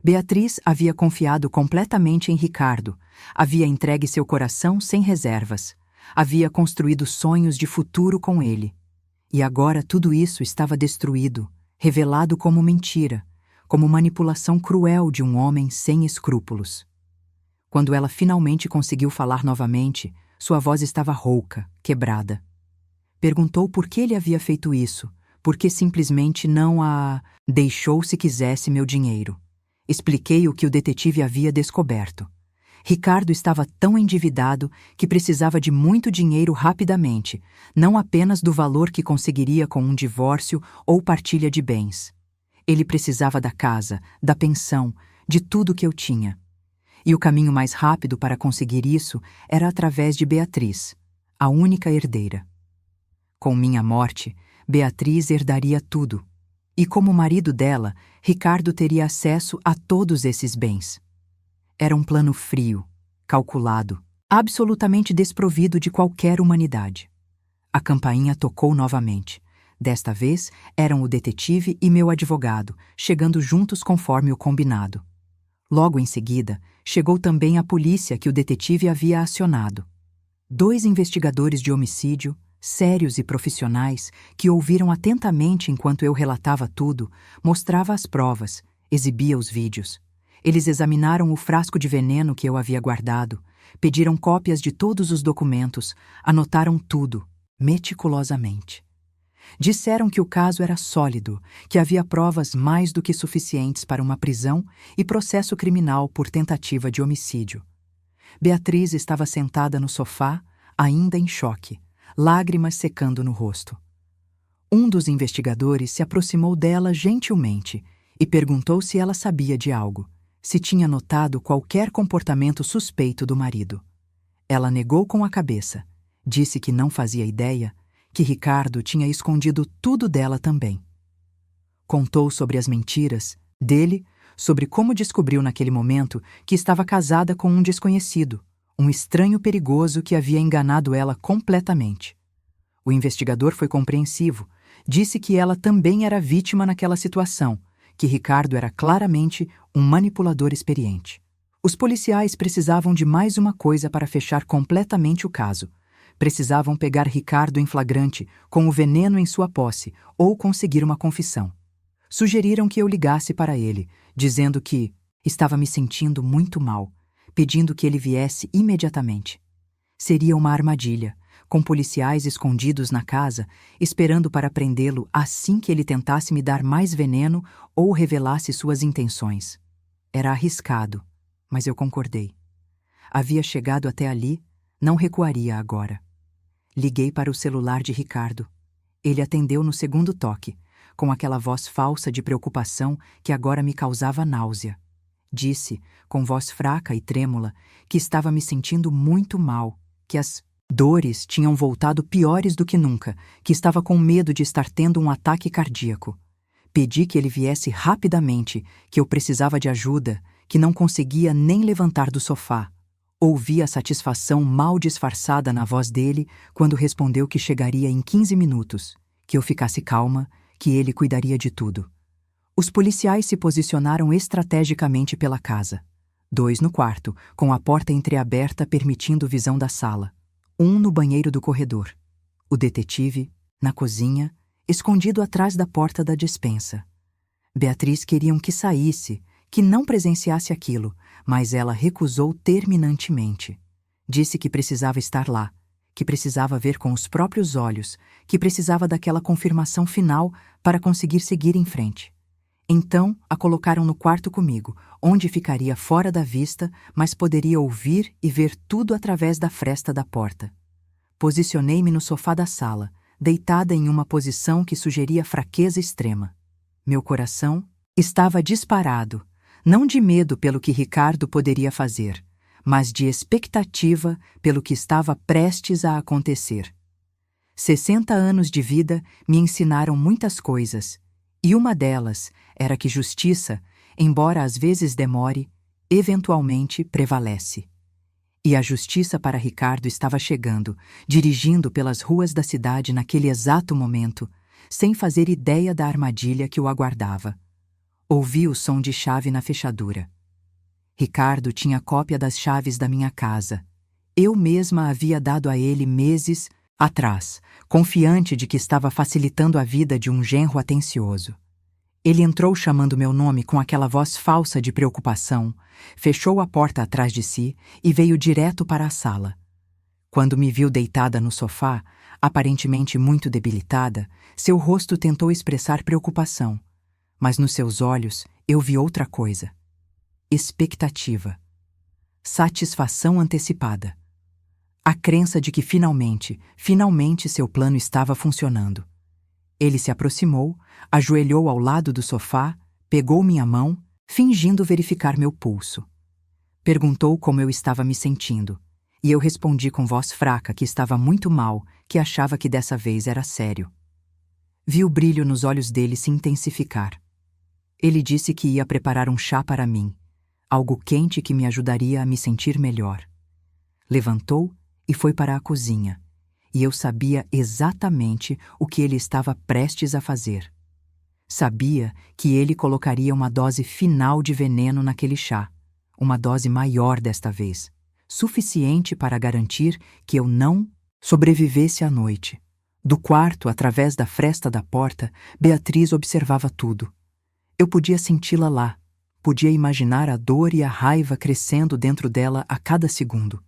Speaker 1: Beatriz havia confiado completamente em Ricardo, havia entregue seu coração sem reservas, havia construído sonhos de futuro com ele. E agora tudo isso estava destruído, revelado como mentira, como manipulação cruel de um homem sem escrúpulos. Quando ela finalmente conseguiu falar novamente, sua voz estava rouca, quebrada. Perguntou por que ele havia feito isso, por que simplesmente não a deixou se quisesse meu dinheiro. Expliquei o que o detetive havia descoberto. Ricardo estava tão endividado que precisava de muito dinheiro rapidamente, não apenas do valor que conseguiria com um divórcio ou partilha de bens. Ele precisava da casa, da pensão, de tudo que eu tinha. E o caminho mais rápido para conseguir isso era através de Beatriz, a única herdeira. Com minha morte, Beatriz herdaria tudo. E como marido dela, Ricardo teria acesso a todos esses bens. Era um plano frio, calculado, absolutamente desprovido de qualquer humanidade. A campainha tocou novamente. Desta vez, eram o detetive e meu advogado, chegando juntos conforme o combinado. Logo em seguida, chegou também a polícia que o detetive havia acionado. 2 investigadores de homicídio, sérios e profissionais, que ouviram atentamente enquanto eu relatava tudo, mostrava as provas, exibia os vídeos. Eles examinaram o frasco de veneno que eu havia guardado, pediram cópias de todos os documentos, anotaram tudo, meticulosamente. Disseram que o caso era sólido, que havia provas mais do que suficientes para uma prisão e processo criminal por tentativa de homicídio. Beatriz estava sentada no sofá, ainda em choque, lágrimas secando no rosto. Um dos investigadores se aproximou dela gentilmente e perguntou se ela sabia de algo, se tinha notado qualquer comportamento suspeito do marido. Ela negou com a cabeça, disse que não fazia ideia, que Ricardo tinha escondido tudo dela também. Contou sobre as mentiras dele, sobre como descobriu naquele momento que estava casada com um desconhecido, um estranho perigoso que havia enganado ela completamente. O investigador foi compreensivo, disse que ela também era vítima naquela situação, que Ricardo era claramente um manipulador experiente. Os policiais precisavam de mais uma coisa para fechar completamente o caso. Precisavam pegar Ricardo em flagrante, com o veneno em sua posse, ou conseguir uma confissão. Sugeriram que eu ligasse para ele, dizendo que estava me sentindo muito mal, pedindo que ele viesse imediatamente. Seria uma armadilha, com policiais escondidos na casa, esperando para prendê-lo assim que ele tentasse me dar mais veneno ou revelasse suas intenções. Era arriscado, mas eu concordei. Havia chegado até ali, Não recuaria agora. Liguei para o celular de Ricardo. Ele atendeu no segundo toque, com aquela voz falsa de preocupação que agora me causava náusea. Disse, com voz fraca e trêmula, que estava me sentindo muito mal, que as dores tinham voltado piores do que nunca, que estava com medo de estar tendo um ataque cardíaco. Pedi que ele viesse rapidamente, que eu precisava de ajuda, que não conseguia nem levantar do sofá. Ouvi a satisfação mal disfarçada na voz dele quando respondeu que chegaria em 15 minutos, que eu ficasse calma, que ele cuidaria de tudo. Os policiais se posicionaram estrategicamente pela casa. 2 no quarto, com a porta entreaberta permitindo visão da sala. 1 no banheiro do corredor. O detetive, na cozinha, escondido atrás da porta da despensa. Beatriz queriam que saísse, que não presenciasse aquilo, mas ela recusou terminantemente. Disse que precisava estar lá, que precisava ver com os próprios olhos, que precisava daquela confirmação final para conseguir seguir em frente. Então, a colocaram no quarto comigo, onde ficaria fora da vista, mas poderia ouvir e ver tudo através da fresta da porta. Posicionei-me no sofá da sala, deitada em uma posição que sugeria fraqueza extrema. Meu coração estava disparado, não de medo pelo que Ricardo poderia fazer, mas de expectativa pelo que estava prestes a acontecer. 60 anos de vida me ensinaram muitas coisas, e uma delas era que justiça, embora às vezes demore, eventualmente prevalece. E a justiça para Ricardo estava chegando, dirigindo pelas ruas da cidade naquele exato momento, sem fazer ideia da armadilha que o aguardava. Ouvi o som de chave na fechadura. Ricardo tinha cópia das chaves da minha casa. Eu mesma havia dado a ele meses atrás, confiante de que estava facilitando a vida de um genro atencioso. Ele entrou chamando meu nome com aquela voz falsa de preocupação, fechou a porta atrás de si e veio direto para a sala. Quando me viu deitada no sofá, aparentemente muito debilitada, seu rosto tentou expressar preocupação, mas nos seus olhos eu vi outra coisa. Expectativa. Satisfação antecipada. A crença de que finalmente seu plano estava funcionando. Ele se aproximou, ajoelhou ao lado do sofá, pegou minha mão, fingindo verificar meu pulso. Perguntou como eu estava me sentindo, e eu respondi com voz fraca que estava muito mal, que achava que dessa vez era sério. Vi o brilho nos olhos dele se intensificar. Ele disse que ia preparar um chá para mim, algo quente que me ajudaria a me sentir melhor. Levantou e foi para a cozinha, e eu sabia exatamente o que ele estava prestes a fazer. Sabia que ele colocaria uma dose final de veneno naquele chá, uma dose maior desta vez, suficiente para garantir que eu não sobrevivesse à noite. Do quarto, através da fresta da porta, Beatriz observava tudo. Eu podia senti-la lá, podia imaginar a dor e a raiva crescendo dentro dela a cada segundo.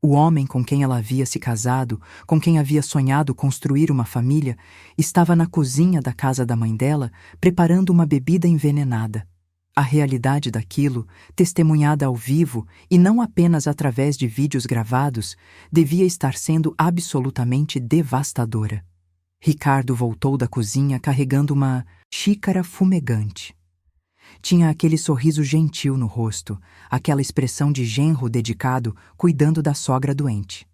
Speaker 1: O homem com quem ela havia se casado, com quem havia sonhado construir uma família, estava na cozinha da casa da mãe dela, preparando uma bebida envenenada. A realidade daquilo, testemunhada ao vivo e não apenas através de vídeos gravados, devia estar sendo absolutamente devastadora. Ricardo voltou da cozinha carregando uma xícara fumegante. Tinha aquele sorriso gentil no rosto, aquela expressão de genro dedicado cuidando da sogra doente.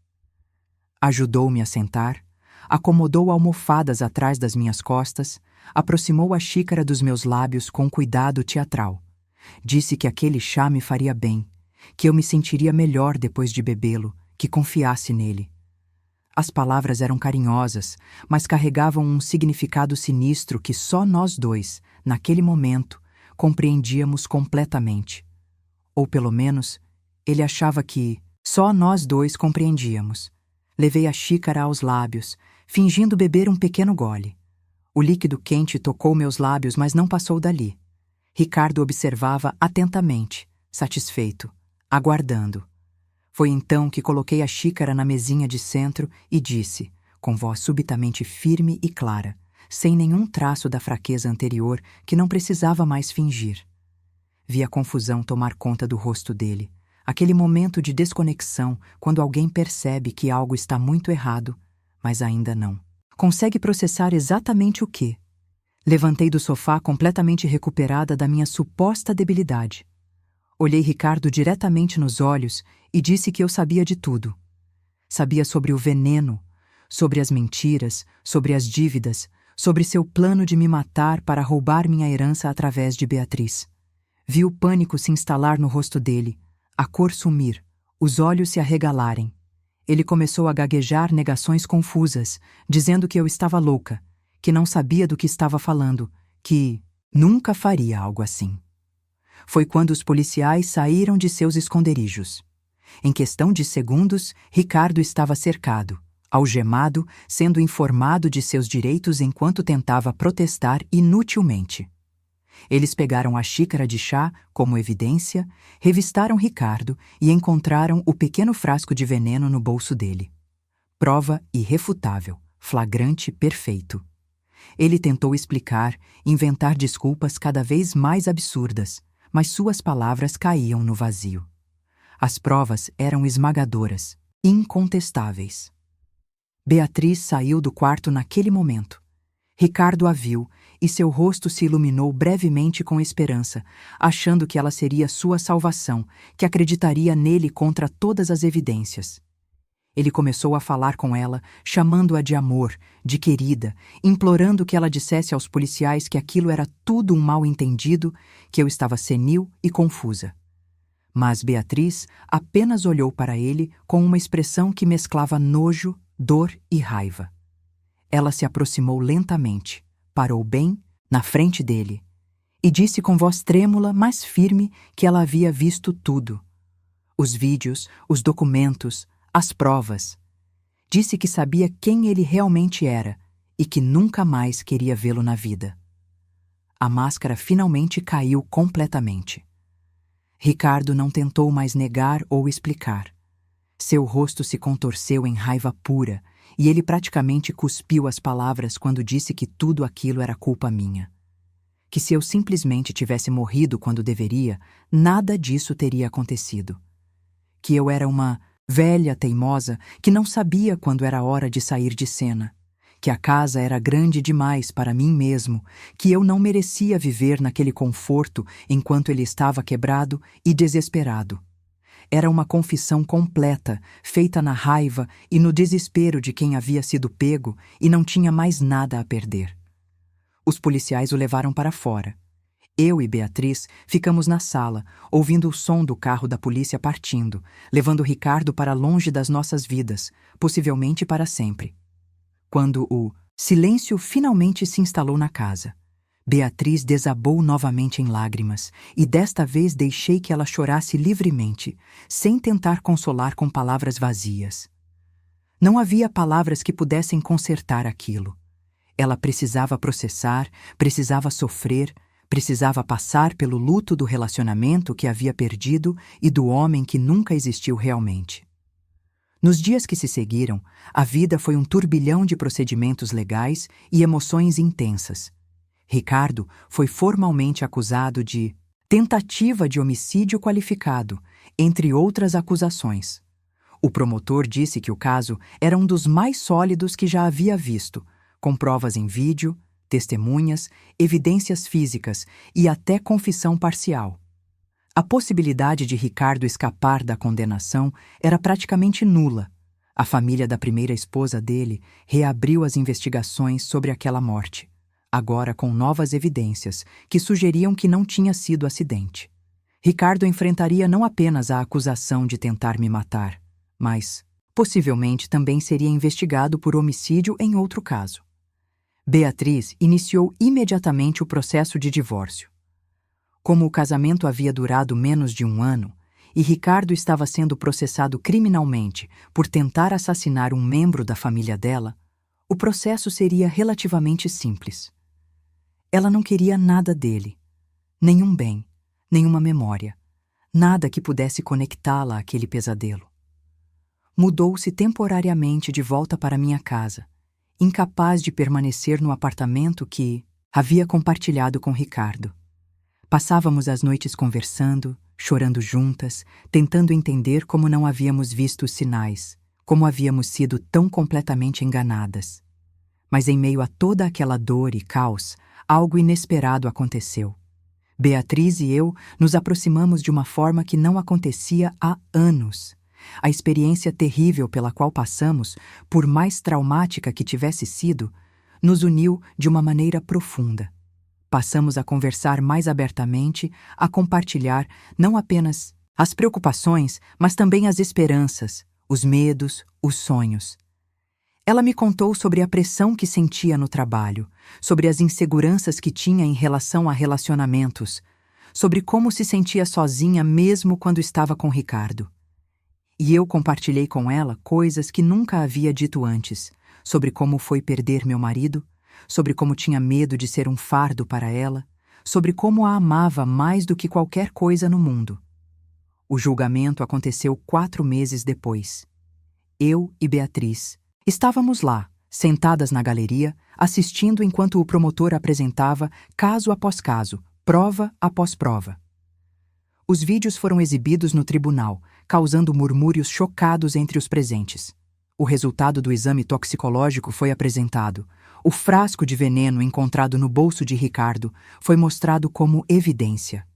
Speaker 1: Ajudou-me a sentar, acomodou almofadas atrás das minhas costas, aproximou a xícara dos meus lábios com cuidado teatral. Disse que aquele chá me faria bem, que eu me sentiria melhor depois de bebê-lo, que confiasse nele. As palavras eram carinhosas, mas carregavam um significado sinistro que só nós dois, naquele momento, compreendíamos completamente. Ou pelo menos, ele achava que só nós dois compreendíamos. Levei a xícara aos lábios, fingindo beber um pequeno gole. O líquido quente tocou meus lábios, mas não passou dali. Ricardo observava atentamente, satisfeito, aguardando. Foi então que coloquei a xícara na mesinha de centro e disse, com voz subitamente firme e clara, sem nenhum traço da fraqueza anterior que não precisava mais fingir. Vi a confusão tomar conta do rosto dele, Aquele momento de desconexão quando alguém percebe que algo está muito errado, mas ainda não consegue processar exatamente o que. Levantei do sofá completamente recuperada da minha suposta debilidade. Olhei Ricardo diretamente nos olhos e disse que eu sabia de tudo. Sabia sobre o veneno, sobre as mentiras, sobre as dívidas, sobre seu plano de me matar para roubar minha herança através de Beatriz. Vi o pânico se instalar no rosto dele, a cor sumir, os olhos se arregalarem. Ele começou a gaguejar negações confusas, dizendo que eu estava louca, que não sabia do que estava falando, que nunca faria algo assim. Foi quando os policiais saíram de seus esconderijos. Em questão de segundos, Ricardo estava cercado, algemado, sendo informado de seus direitos enquanto tentava protestar inutilmente. Eles pegaram a xícara de chá como evidência, revistaram Ricardo e encontraram o pequeno frasco de veneno no bolso dele. Prova irrefutável, flagrante, perfeito. Ele tentou explicar, inventar desculpas cada vez mais absurdas, mas suas palavras caíam no vazio. As provas eram esmagadoras, incontestáveis. Beatriz saiu do quarto naquele momento. Ricardo a viu e seu rosto se iluminou brevemente com esperança, achando que ela seria sua salvação, que acreditaria nele contra todas as evidências. Ele começou a falar com ela, chamando-a de amor, de querida, implorando que ela dissesse aos policiais que aquilo era tudo um mal-entendido, que eu estava senil e confusa. Mas Beatriz apenas olhou para ele com uma expressão que mesclava nojo, dor e raiva. Ela se aproximou lentamente, parou bem na frente dele e disse com voz trêmula, mas firme, que ela havia visto tudo. Os vídeos, os documentos, as provas. Disse que sabia quem ele realmente era e que nunca mais queria vê-lo na vida. A máscara finalmente caiu completamente. Ricardo não tentou mais negar ou explicar. Seu rosto se contorceu em raiva pura e ele praticamente cuspiu as palavras quando disse que tudo aquilo era culpa minha. Que se eu simplesmente tivesse morrido quando deveria, nada disso teria acontecido. Que eu era uma velha teimosa que não sabia quando era hora de sair de cena. Que a casa era grande demais para mim mesmo, que eu não merecia viver naquele conforto enquanto ele estava quebrado e desesperado. Era uma confissão completa, feita na raiva e no desespero de quem havia sido pego e não tinha mais nada a perder. Os policiais o levaram para fora. Eu e Beatriz ficamos na sala, ouvindo o som do carro da polícia partindo, levando Ricardo para longe das nossas vidas, possivelmente para sempre. Quando o silêncio finalmente se instalou na casa, Beatriz desabou novamente em lágrimas, e desta vez deixei que ela chorasse livremente, sem tentar consolar com palavras vazias. Não havia palavras que pudessem consertar aquilo. Ela precisava processar, precisava sofrer, precisava passar pelo luto do relacionamento que havia perdido e do homem que nunca existiu realmente. Nos dias que se seguiram, a vida foi um turbilhão de procedimentos legais e emoções intensas. Ricardo foi formalmente acusado de tentativa de homicídio qualificado, entre outras acusações. O promotor disse que o caso era um dos mais sólidos que já havia visto, com provas em vídeo, testemunhas, evidências físicas e até confissão parcial. A possibilidade de Ricardo escapar da condenação era praticamente nula. A família da primeira esposa dele reabriu as investigações sobre aquela morte, agora com novas evidências que sugeriam que não tinha sido acidente. Ricardo enfrentaria não apenas a acusação de tentar me matar, mas, possivelmente, também seria investigado por homicídio em outro caso. Beatriz iniciou imediatamente o processo de divórcio. Como o casamento havia durado menos de 1 ano e Ricardo estava sendo processado criminalmente por tentar assassinar um membro da família dela, o processo seria relativamente simples. Ela não queria nada dele, nenhum bem, nenhuma memória, nada que pudesse conectá-la àquele pesadelo. Mudou-se temporariamente de volta para minha casa, incapaz de permanecer no apartamento que havia compartilhado com Ricardo. Passávamos as noites conversando, chorando juntas, tentando entender como não havíamos visto os sinais, como havíamos sido tão completamente enganadas. Mas em meio a toda aquela dor e caos, algo inesperado aconteceu. Beatriz e eu nos aproximamos de uma forma que não acontecia há anos. A experiência terrível pela qual passamos, por mais traumática que tivesse sido, nos uniu de uma maneira profunda. Passamos a conversar mais abertamente, a compartilhar não apenas as preocupações, mas também as esperanças, os medos, os sonhos. Ela me contou sobre a pressão que sentia no trabalho, sobre as inseguranças que tinha em relação a relacionamentos, sobre como se sentia sozinha mesmo quando estava com Ricardo. E eu compartilhei com ela coisas que nunca havia dito antes, sobre como foi perder meu marido, sobre como tinha medo de ser um fardo para ela, sobre como a amava mais do que qualquer coisa no mundo. O julgamento aconteceu 4 meses depois. Eu e Beatriz estávamos lá, sentadas na galeria, assistindo enquanto o promotor apresentava, caso após caso, prova após prova. Os vídeos foram exibidos no tribunal, causando murmúrios chocados entre os presentes. O resultado do exame toxicológico foi apresentado. O frasco de veneno encontrado no bolso de Ricardo foi mostrado como evidência.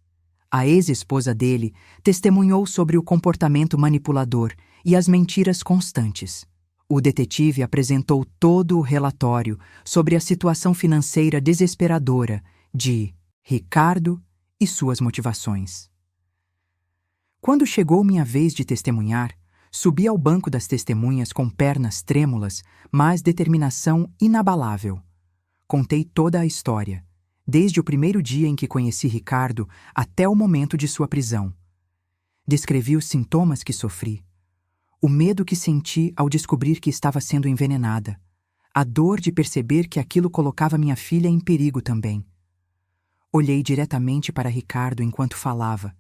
Speaker 1: A ex-esposa dele testemunhou sobre o comportamento manipulador e as mentiras constantes. O detetive apresentou todo o relatório sobre a situação financeira desesperadora de Ricardo e suas motivações. Quando chegou minha vez de testemunhar, subi ao banco das testemunhas com pernas trêmulas, mas determinação inabalável. Contei toda a história, desde o primeiro dia em que conheci Ricardo até o momento de sua prisão. Descrevi os sintomas que sofri, o medo que senti ao descobrir que estava sendo envenenada, a dor de perceber que aquilo colocava minha filha em perigo também. Olhei diretamente para Ricardo enquanto falava,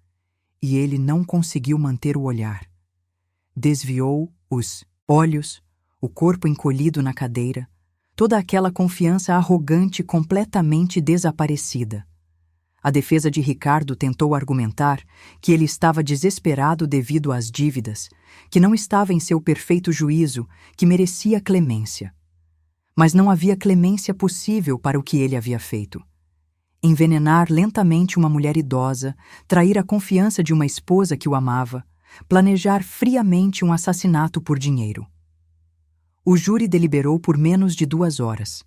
Speaker 1: e ele não conseguiu manter o olhar. Desviou os olhos, o corpo encolhido na cadeira, toda aquela confiança arrogante completamente desaparecida. A defesa de Ricardo tentou argumentar que ele estava desesperado devido às dívidas, que não estava em seu perfeito juízo, que merecia clemência. Mas não havia clemência possível para o que ele havia feito. Envenenar lentamente uma mulher idosa, trair a confiança de uma esposa que o amava, planejar friamente um assassinato por dinheiro. O júri deliberou por menos de 2 horas.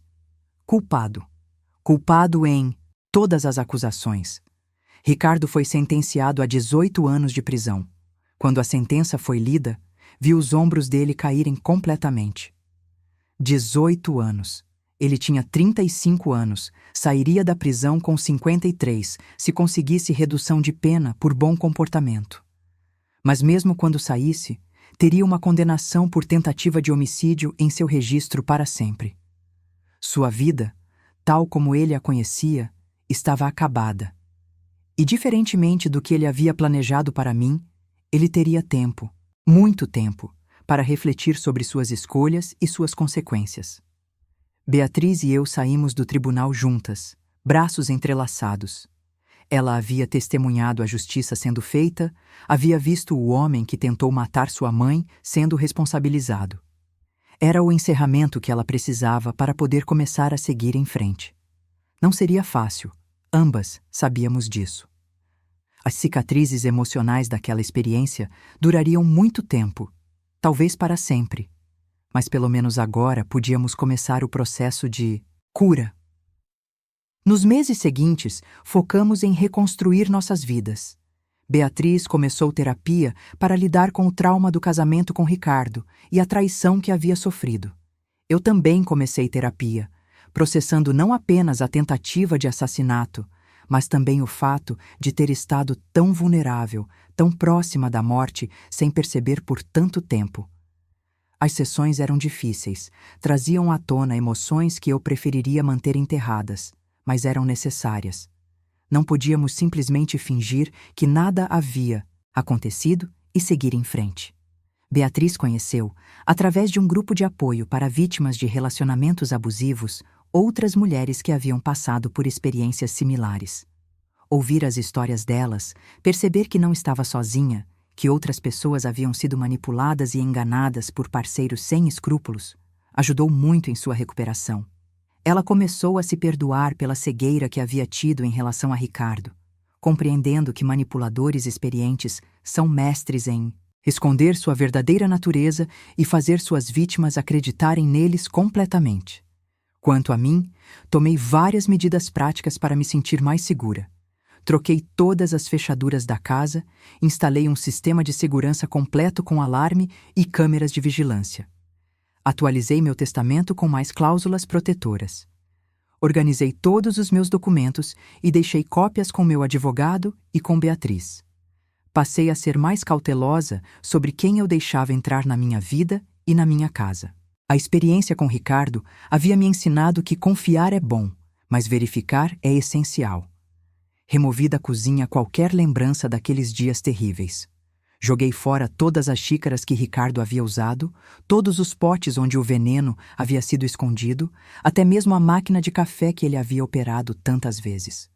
Speaker 1: Culpado. Culpado em todas as acusações. Ricardo foi sentenciado a 18 anos de prisão. Quando a sentença foi lida, vi os ombros dele caírem completamente. 18 anos. Ele tinha 35 anos, sairia da prisão com 53, se conseguisse redução de pena por bom comportamento. Mas mesmo quando saísse, teria uma condenação por tentativa de homicídio em seu registro para sempre. Sua vida, tal como ele a conhecia, estava acabada. E diferentemente do que ele havia planejado para mim, ele teria tempo, muito tempo, para refletir sobre suas escolhas e suas consequências. Beatriz e eu saímos do tribunal juntas, braços entrelaçados. Ela havia testemunhado a justiça sendo feita, havia visto o homem que tentou matar sua mãe sendo responsabilizado. Era o encerramento que ela precisava para poder começar a seguir em frente. Não seria fácil, ambas sabíamos disso. As cicatrizes emocionais daquela experiência durariam muito tempo, talvez para sempre. Mas pelo menos agora podíamos começar o processo de cura. Nos meses seguintes, focamos em reconstruir nossas vidas. Beatriz começou terapia para lidar com o trauma do casamento com Ricardo e a traição que havia sofrido. Eu também comecei terapia, processando não apenas a tentativa de assassinato, mas também o fato de ter estado tão vulnerável, tão próxima da morte, sem perceber por tanto tempo. As sessões eram difíceis, traziam à tona emoções que eu preferiria manter enterradas, mas eram necessárias. Não podíamos simplesmente fingir que nada havia acontecido e seguir em frente. Beatriz conheceu, através de um grupo de apoio para vítimas de relacionamentos abusivos, outras mulheres que haviam passado por experiências similares. Ouvir as histórias delas, perceber que não estava sozinha, que outras pessoas haviam sido manipuladas e enganadas por parceiros sem escrúpulos, ajudou muito em sua recuperação. Ela começou a se perdoar pela cegueira que havia tido em relação a Ricardo, compreendendo que manipuladores experientes são mestres em esconder sua verdadeira natureza e fazer suas vítimas acreditarem neles completamente. Quanto a mim, tomei várias medidas práticas para me sentir mais segura. Troquei todas as fechaduras da casa, instalei um sistema de segurança completo com alarme e câmeras de vigilância. Atualizei meu testamento com mais cláusulas protetoras. Organizei todos os meus documentos e deixei cópias com meu advogado e com Beatriz. Passei a ser mais cautelosa sobre quem eu deixava entrar na minha vida e na minha casa. A experiência com Ricardo havia me ensinado que confiar é bom, mas verificar é essencial. Removi da cozinha qualquer lembrança daqueles dias terríveis. Joguei fora todas as xícaras que Ricardo havia usado, todos os potes onde o veneno havia sido escondido, até mesmo a máquina de café que ele havia operado tantas vezes.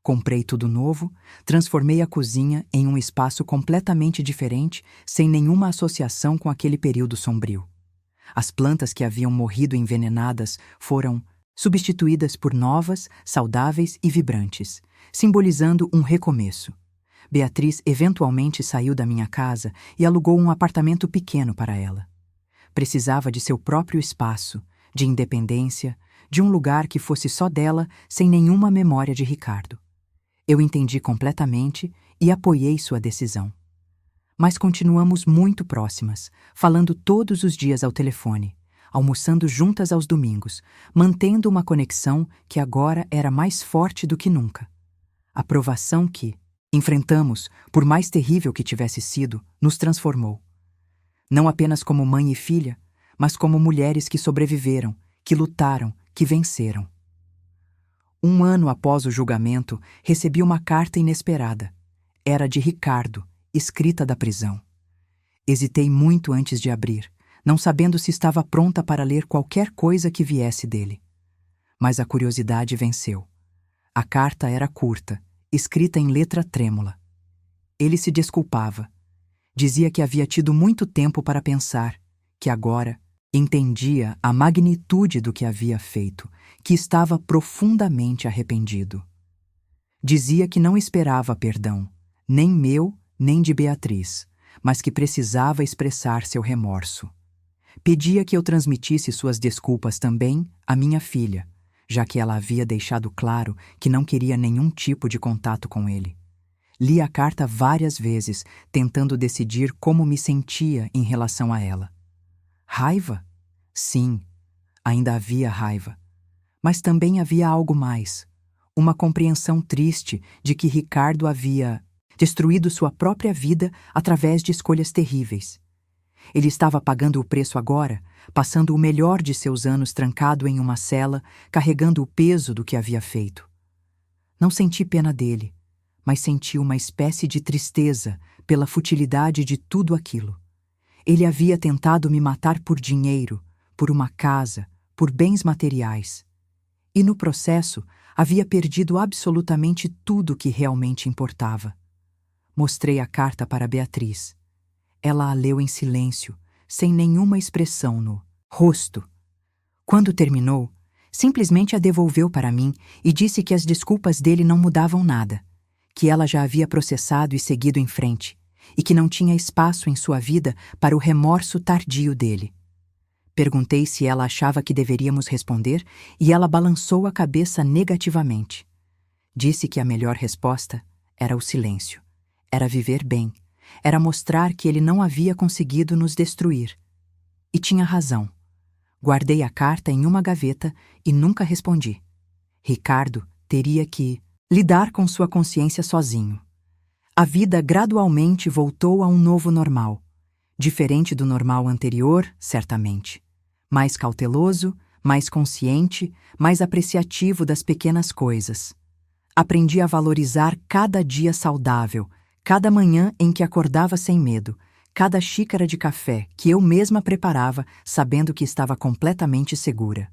Speaker 1: Comprei tudo novo, transformei a cozinha em um espaço completamente diferente, sem nenhuma associação com aquele período sombrio. As plantas que haviam morrido envenenadas foram substituídas por novas, saudáveis e vibrantes, simbolizando um recomeço. Beatriz eventualmente saiu da minha casa e alugou um apartamento pequeno para ela. Precisava de seu próprio espaço, de independência, de um lugar que fosse só dela, sem nenhuma memória de Ricardo. Eu entendi completamente e apoiei sua decisão. Mas continuamos muito próximas, falando todos os dias ao telefone, almoçando juntas aos domingos, mantendo uma conexão que agora era mais forte do que nunca. A provação que enfrentamos, por mais terrível que tivesse sido, nos transformou. Não apenas como mãe e filha, mas como mulheres que sobreviveram, que lutaram, que venceram. 1 ano após o julgamento, recebi uma carta inesperada. Era de Ricardo, escrita da prisão. Hesitei muito antes de abrir, não sabendo se estava pronta para ler qualquer coisa que viesse dele. Mas a curiosidade venceu. A carta era curta, escrita em letra trêmula. Ele se desculpava. Dizia que havia tido muito tempo para pensar, que agora entendia a magnitude do que havia feito, que estava profundamente arrependido. Dizia que não esperava perdão, nem meu, nem de Beatriz, mas que precisava expressar seu remorso. Pedia que eu transmitisse suas desculpas também à minha filha, já que ela havia deixado claro que não queria nenhum tipo de contato com ele. Li a carta várias vezes, tentando decidir como me sentia em relação a ela. Raiva? Sim, ainda havia raiva. Mas também havia algo mais. Uma compreensão triste de que Ricardo havia destruído sua própria vida através de escolhas terríveis. Ele estava pagando o preço agora, passando o melhor de seus anos trancado em uma cela, carregando o peso do que havia feito. Não senti pena dele, mas senti uma espécie de tristeza pela futilidade de tudo aquilo. Ele havia tentado me matar por dinheiro, por uma casa, por bens materiais. E no processo, havia perdido absolutamente tudo que realmente importava. Mostrei a carta para Beatriz. Ela a leu em silêncio, sem nenhuma expressão no rosto. Quando terminou, simplesmente a devolveu para mim e disse que as desculpas dele não mudavam nada, que ela já havia processado e seguido em frente, e que não tinha espaço em sua vida para o remorso tardio dele. Perguntei se ela achava que deveríamos responder e ela balançou a cabeça negativamente. Disse que a melhor resposta era o silêncio, era viver bem, era mostrar que ele não havia conseguido nos destruir. E tinha razão. Guardei a carta em uma gaveta e nunca respondi. Ricardo teria que lidar com sua consciência sozinho. A vida gradualmente voltou a um novo normal. Diferente do normal anterior, certamente. Mais cauteloso, mais consciente, mais apreciativo das pequenas coisas. Aprendi a valorizar cada dia saudável, cada manhã em que acordava sem medo, cada xícara de café que eu mesma preparava, sabendo que estava completamente segura.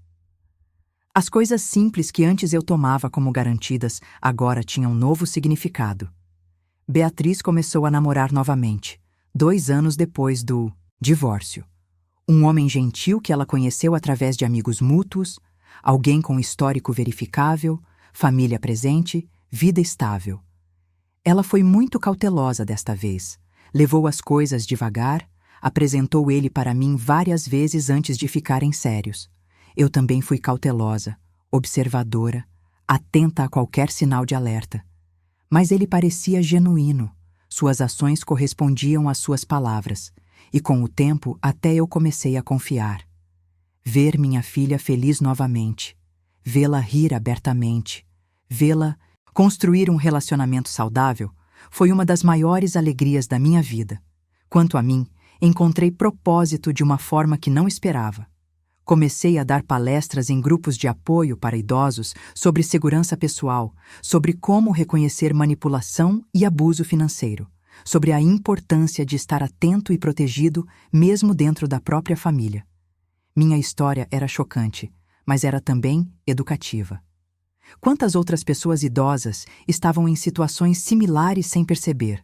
Speaker 1: As coisas simples que antes eu tomava como garantidas agora tinham um novo significado. Beatriz começou a namorar novamente, 2 anos depois do divórcio. Um homem gentil que ela conheceu através de amigos mútuos, alguém com histórico verificável, família presente, vida estável. Ela foi muito cautelosa desta vez, levou as coisas devagar, apresentou ele para mim várias vezes antes de ficarem sérios. Eu também fui cautelosa, observadora, atenta a qualquer sinal de alerta. Mas ele parecia genuíno, suas ações correspondiam às suas palavras, e com o tempo até eu comecei a confiar. Ver minha filha feliz novamente, vê-la rir abertamente, vê-la construir um relacionamento saudável, foi uma das maiores alegrias da minha vida. Quanto a mim, encontrei propósito de uma forma que não esperava. Comecei a dar palestras em grupos de apoio para idosos sobre segurança pessoal, sobre como reconhecer manipulação e abuso financeiro, sobre a importância de estar atento e protegido mesmo dentro da própria família. Minha história era chocante, mas era também educativa. Quantas outras pessoas idosas estavam em situações similares sem perceber?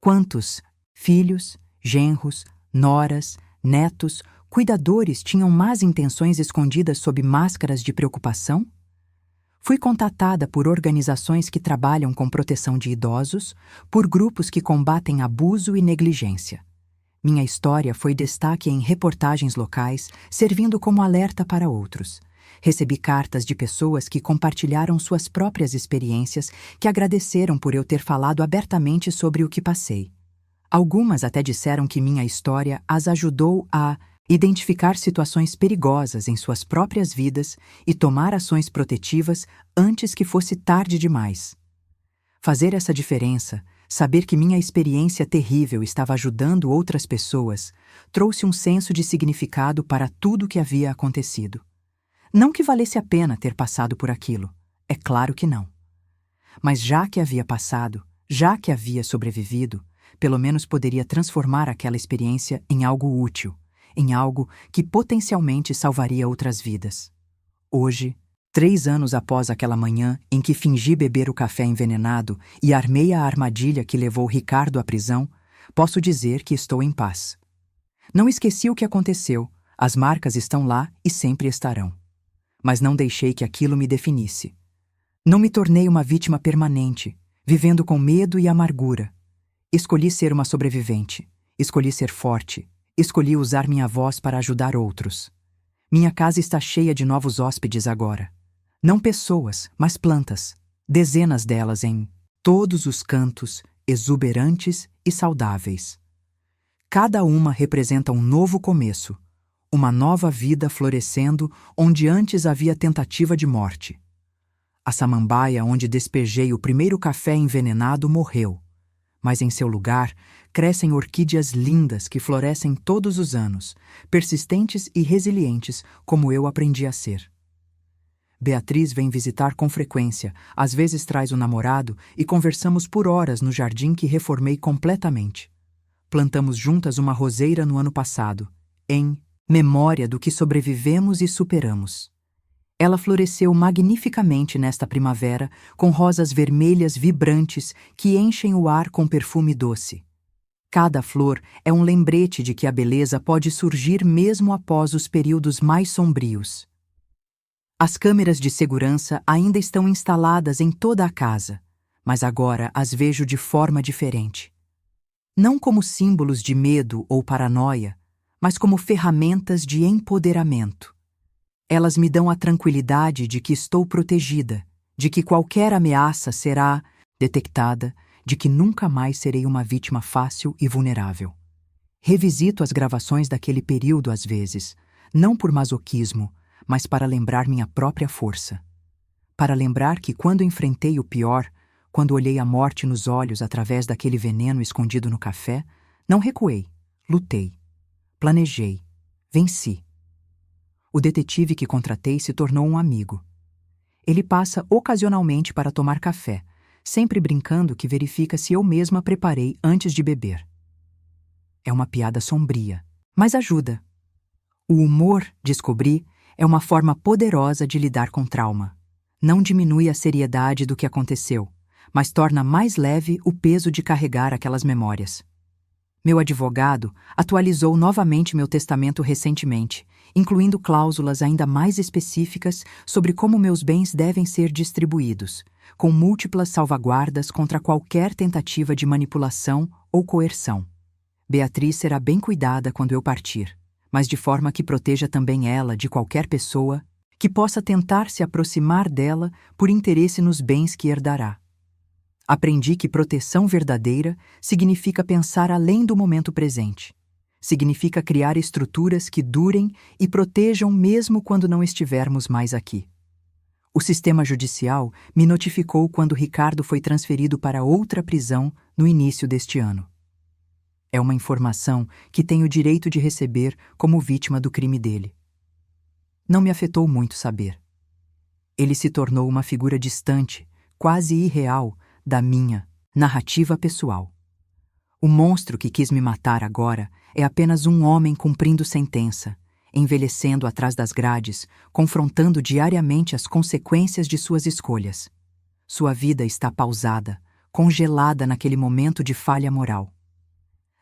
Speaker 1: Quantos filhos, genros, noras, netos, cuidadores tinham más intenções escondidas sob máscaras de preocupação? Fui contatada por organizações que trabalham com proteção de idosos, por grupos que combatem abuso e negligência. Minha história foi destaque em reportagens locais, servindo como alerta para outros. Recebi cartas de pessoas que compartilharam suas próprias experiências, que agradeceram por eu ter falado abertamente sobre o que passei. Algumas até disseram que minha história as ajudou a identificar situações perigosas em suas próprias vidas e tomar ações protetivas antes que fosse tarde demais. Fazer essa diferença, saber que minha experiência terrível estava ajudando outras pessoas, trouxe um senso de significado para tudo o que havia acontecido. Não que valesse a pena ter passado por aquilo, é claro que não. Mas já que havia passado, já que havia sobrevivido, pelo menos poderia transformar aquela experiência em algo útil, em algo que potencialmente salvaria outras vidas. Hoje, 3 anos após aquela manhã em que fingi beber o café envenenado e armei a armadilha que levou Ricardo à prisão, posso dizer que estou em paz. Não esqueci o que aconteceu, as marcas estão lá e sempre estarão. Mas não deixei que aquilo me definisse. Não me tornei uma vítima permanente, vivendo com medo e amargura. Escolhi ser uma sobrevivente, escolhi ser forte, escolhi usar minha voz para ajudar outros. Minha casa está cheia de novos hóspedes agora. Não pessoas, mas plantas. Dezenas delas em todos os cantos, exuberantes e saudáveis. Cada uma representa um novo começo, uma nova vida florescendo onde antes havia tentativa de morte. A samambaia onde despejei o primeiro café envenenado morreu, mas em seu lugar crescem orquídeas lindas que florescem todos os anos, persistentes e resilientes como eu aprendi a ser. Beatriz vem visitar com frequência, às vezes traz o namorado e conversamos por horas no jardim que reformei completamente. Plantamos juntas uma roseira no ano passado, em memória do que sobrevivemos e superamos. Ela floresceu magnificamente nesta primavera, com rosas vermelhas vibrantes que enchem o ar com perfume doce. Cada flor é um lembrete de que a beleza pode surgir mesmo após os períodos mais sombrios. As câmeras de segurança ainda estão instaladas em toda a casa, mas agora as vejo de forma diferente. Não como símbolos de medo ou paranoia, mas como ferramentas de empoderamento. Elas me dão a tranquilidade de que estou protegida, de que qualquer ameaça será detectada, de que nunca mais serei uma vítima fácil e vulnerável. Revisito as gravações daquele período às vezes, não por masoquismo, mas para lembrar minha própria força. Para lembrar que quando enfrentei o pior, quando olhei a morte nos olhos através daquele veneno escondido no café, não recuei, lutei, planejei, venci. O detetive que contratei se tornou um amigo. Ele passa ocasionalmente para tomar café, sempre brincando que verifica se eu mesma preparei antes de beber. É uma piada sombria, mas ajuda. O humor, descobri, É uma forma poderosa de lidar com trauma. Não diminui a seriedade do que aconteceu, mas torna mais leve o peso de carregar aquelas memórias. Meu advogado atualizou novamente meu testamento recentemente, incluindo cláusulas ainda mais específicas sobre como meus bens devem ser distribuídos, com múltiplas salvaguardas contra qualquer tentativa de manipulação ou coerção. Beatriz será bem cuidada quando eu partir, mas de forma que proteja também ela de qualquer pessoa que possa tentar se aproximar dela por interesse nos bens que herdará. Aprendi que proteção verdadeira significa pensar além do momento presente. Significa criar estruturas que durem e protejam mesmo quando não estivermos mais aqui. O sistema judicial me notificou quando Ricardo foi transferido para outra prisão no início deste ano. É uma informação que tenho o direito de receber como vítima do crime dele. Não me afetou muito saber. Ele se tornou uma figura distante, quase irreal, da minha narrativa pessoal. O monstro que quis me matar agora é apenas um homem cumprindo sentença, envelhecendo atrás das grades, confrontando diariamente as consequências de suas escolhas. Sua vida está pausada, congelada naquele momento de falha moral.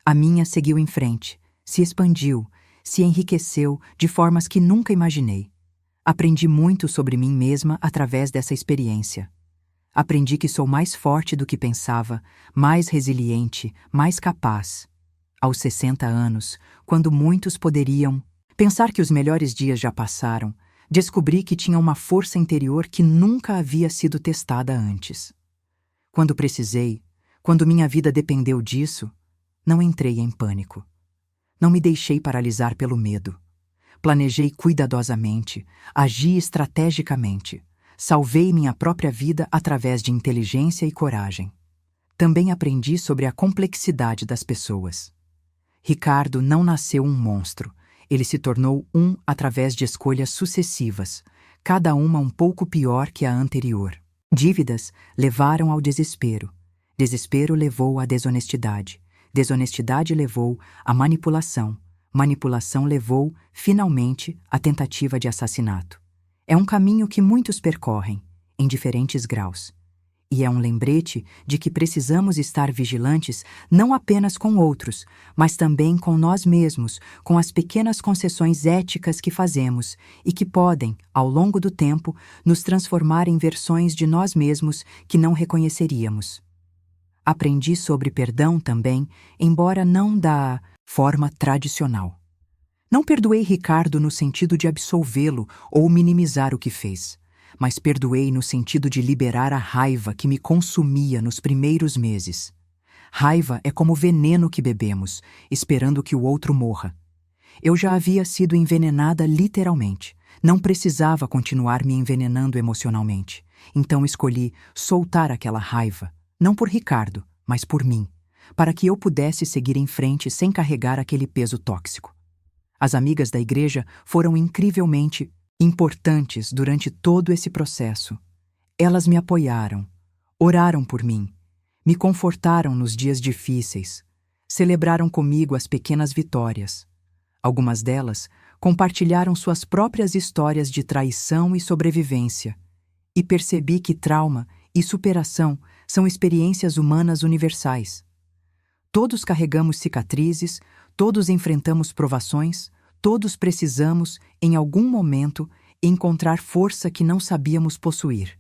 Speaker 1: A minha seguiu em frente, se expandiu, se enriqueceu de formas que nunca imaginei. Aprendi muito sobre mim mesma através dessa experiência. Aprendi que sou mais forte do que pensava, mais resiliente, mais capaz. Aos 60 anos, quando muitos poderiam pensar que os melhores dias já passaram, descobri que tinha uma força interior que nunca havia sido testada antes. Quando precisei, quando minha vida dependeu disso, não entrei em pânico. Não me deixei paralisar pelo medo. Planejei cuidadosamente, agi estrategicamente. Salvei minha própria vida através de inteligência e coragem. Também aprendi sobre a complexidade das pessoas. Ricardo não nasceu um monstro. Ele se tornou um através de escolhas sucessivas, cada uma um pouco pior que a anterior. Dívidas levaram ao desespero. Desespero levou à desonestidade. Desonestidade levou à manipulação. Manipulação levou, finalmente, à tentativa de assassinato. É um caminho que muitos percorrem, em diferentes graus. E é um lembrete de que precisamos estar vigilantes não apenas com outros, mas também com nós mesmos, com as pequenas concessões éticas que fazemos e que podem, ao longo do tempo, nos transformar em versões de nós mesmos que não reconheceríamos. Aprendi sobre perdão também, embora não da forma tradicional. Não perdoei Ricardo no sentido de absolvê-lo ou minimizar o que fez, mas perdoei no sentido de liberar a raiva que me consumia nos primeiros meses. Raiva é como veneno que bebemos, esperando que o outro morra. Eu já havia sido envenenada literalmente. Não precisava continuar me envenenando emocionalmente. Então escolhi soltar aquela raiva, não por Ricardo, mas por mim, para que eu pudesse seguir em frente sem carregar aquele peso tóxico. As amigas da igreja foram incrivelmente importantes durante todo esse processo. Elas me apoiaram, oraram por mim, me confortaram nos dias difíceis, celebraram comigo as pequenas vitórias. Algumas delas compartilharam suas próprias histórias de traição e sobrevivência, e percebi que trauma e superação são experiências humanas universais. Todos carregamos cicatrizes, todos enfrentamos provações, todos precisamos, em algum momento, encontrar força que não sabíamos possuir.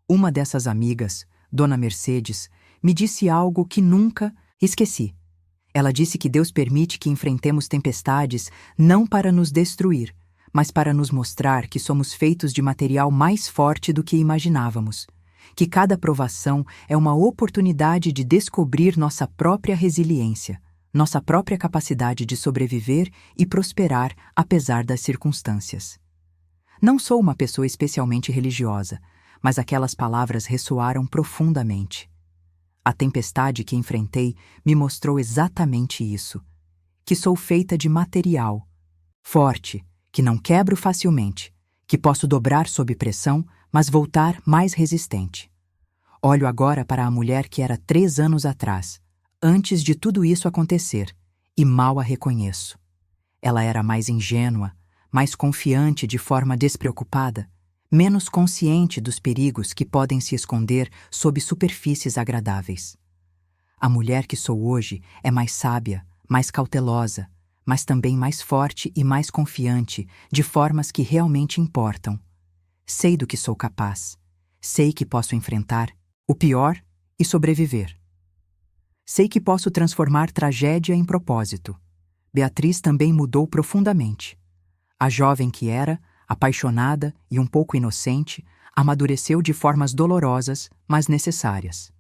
Speaker 1: Uma dessas amigas, Dona Mercedes, me disse algo que nunca esqueci. Ela disse que Deus permite que enfrentemos tempestades não para nos destruir, mas para nos mostrar que somos feitos de material mais forte do que imaginávamos. Que cada provação é uma oportunidade de descobrir nossa própria resiliência, nossa própria capacidade de sobreviver e prosperar apesar das circunstâncias. Não sou uma pessoa especialmente religiosa, mas aquelas palavras ressoaram profundamente. A tempestade que enfrentei me mostrou exatamente isso, que sou feita de material, forte, que não quebro facilmente, que posso dobrar sob pressão, mas voltar mais resistente. Olho agora para a mulher que era 3 anos atrás, antes de tudo isso acontecer, e mal a reconheço. Ela era mais ingênua, mais confiante de forma despreocupada, menos consciente dos perigos que podem se esconder sob superfícies agradáveis. A mulher que sou hoje é mais sábia, mais cautelosa, mas também mais forte e mais confiante de formas que realmente importam. Sei do que sou capaz. Sei que posso enfrentar o pior e sobreviver. Sei que posso transformar tragédia em propósito. Beatriz também mudou profundamente. A jovem que era, apaixonada e um pouco inocente, amadureceu de formas dolorosas, mas necessárias.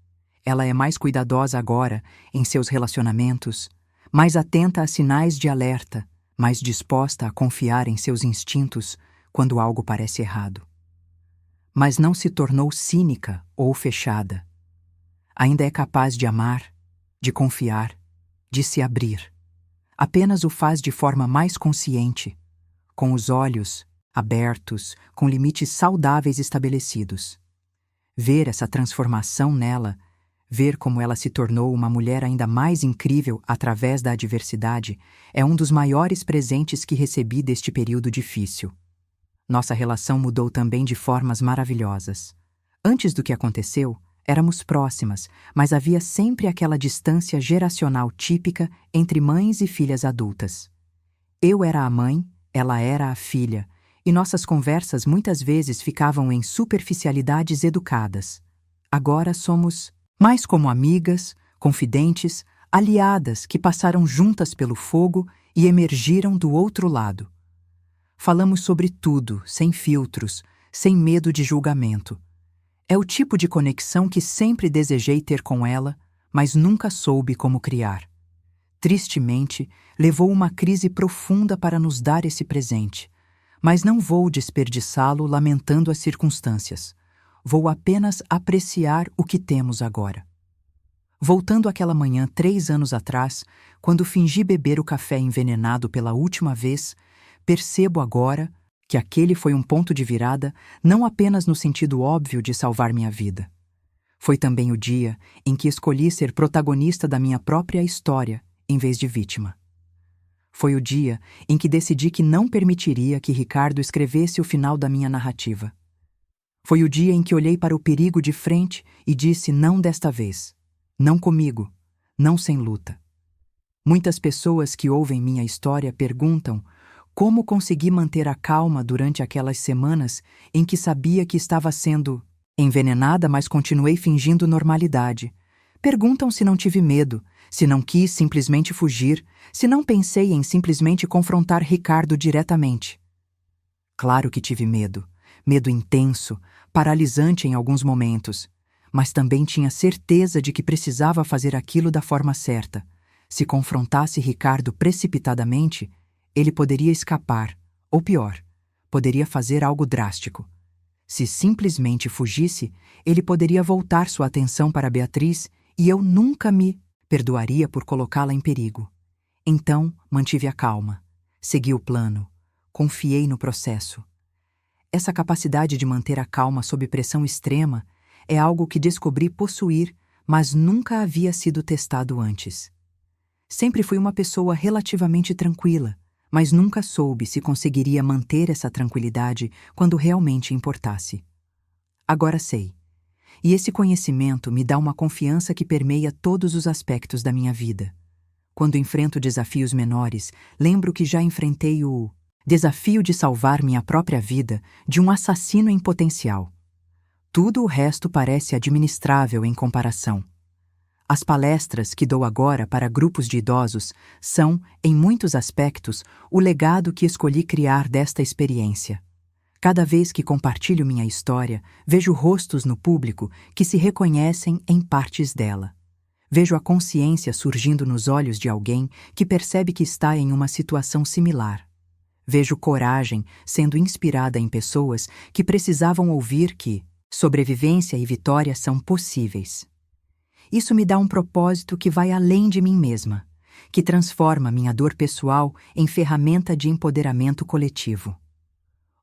Speaker 1: Ela é mais cuidadosa agora em seus relacionamentos, mais atenta a sinais de alerta, mais disposta a confiar em seus instintos quando algo parece errado. Mas não se tornou cínica ou fechada. Ainda é capaz de amar, de confiar, de se abrir. Apenas o faz de forma mais consciente, com os olhos abertos, com limites saudáveis estabelecidos. Ver essa transformação nela, ver como ela se tornou uma mulher ainda mais incrível através da adversidade, é um dos maiores presentes que recebi deste período difícil. Nossa relação mudou também de formas maravilhosas. Antes do que aconteceu, éramos próximas, mas havia sempre aquela distância geracional típica entre mães e filhas adultas. Eu era a mãe, ela era a filha, e nossas conversas muitas vezes ficavam em superficialidades educadas. Agora somos mais como amigas, confidentes, aliadas que passaram juntas pelo fogo e emergiram do outro lado. Falamos sobre tudo, sem filtros, sem medo de julgamento. É o tipo de conexão que sempre desejei ter com ela, mas nunca soube como criar. Tristemente, levou uma crise profunda para nos dar esse presente, mas não vou desperdiçá-lo lamentando as circunstâncias. Vou apenas apreciar o que temos agora. Voltando àquela manhã 3 anos atrás, quando fingi beber o café envenenado pela última vez, percebo agora que aquele foi um ponto de virada não apenas no sentido óbvio de salvar minha vida. Foi também o dia em que escolhi ser protagonista da minha própria história, em vez de vítima. Foi o dia em que decidi que não permitiria que Ricardo escrevesse o final da minha narrativa. Foi o dia em que olhei para o perigo de frente e disse não desta vez, não comigo, não sem luta. Muitas pessoas que ouvem minha história perguntam como consegui manter a calma durante aquelas semanas em que sabia que estava sendo envenenada, mas continuei fingindo normalidade. Perguntam se não tive medo, se não quis simplesmente fugir, se não pensei em simplesmente confrontar Ricardo diretamente. Claro que tive medo, medo intenso, paralisante em alguns momentos, mas também tinha certeza de que precisava fazer aquilo da forma certa. Se confrontasse Ricardo precipitadamente, ele poderia escapar, ou pior, poderia fazer algo drástico. Se simplesmente fugisse, ele poderia voltar sua atenção para Beatriz e eu nunca me perdoaria por colocá-la em perigo. Então, mantive a calma, segui o plano, confiei no processo. Essa capacidade de manter a calma sob pressão extrema é algo que descobri possuir, mas nunca havia sido testado antes. Sempre fui uma pessoa relativamente tranquila, mas nunca soube se conseguiria manter essa tranquilidade quando realmente importasse. Agora sei. E esse conhecimento me dá uma confiança que permeia todos os aspectos da minha vida. Quando enfrento desafios menores, lembro que já enfrentei o desafio de salvar minha própria vida de um assassino em potencial. Tudo o resto parece administrável em comparação. As palestras que dou agora para grupos de idosos são, em muitos aspectos, o legado que escolhi criar desta experiência. Cada vez que compartilho minha história, vejo rostos no público que se reconhecem em partes dela. Vejo a consciência surgindo nos olhos de alguém que percebe que está em uma situação similar. Vejo coragem sendo inspirada em pessoas que precisavam ouvir que sobrevivência e vitória são possíveis. Isso me dá um propósito que vai além de mim mesma, que transforma minha dor pessoal em ferramenta de empoderamento coletivo.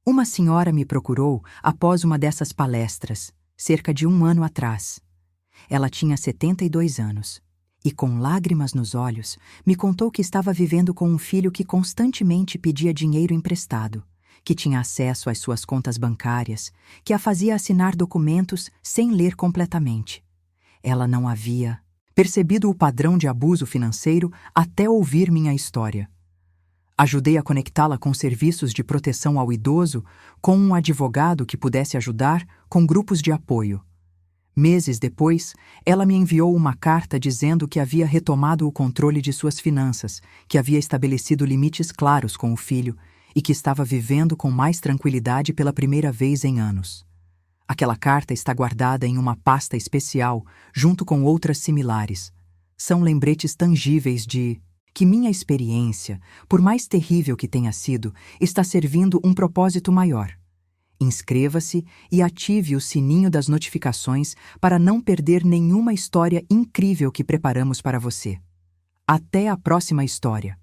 Speaker 1: Uma senhora me procurou após uma dessas palestras, cerca de 1 ano atrás. Ela tinha 72 anos e, com lágrimas nos olhos, me contou que estava vivendo com um filho que constantemente pedia dinheiro emprestado, que tinha acesso às suas contas bancárias, que a fazia assinar documentos sem ler completamente. Ela não havia percebido o padrão de abuso financeiro até ouvir minha história. Ajudei a conectá-la com serviços de proteção ao idoso, com um advogado que pudesse ajudar, com grupos de apoio. Meses depois, ela me enviou uma carta dizendo que havia retomado o controle de suas finanças, que havia estabelecido limites claros com o filho e que estava vivendo com mais tranquilidade pela primeira vez em anos. Aquela carta está guardada em uma pasta especial, junto com outras similares. São lembretes tangíveis de que minha experiência, por mais terrível que tenha sido, está servindo um propósito maior. Inscreva-se e ative o sininho das notificações para não perder nenhuma história incrível que preparamos para você. Até a próxima história!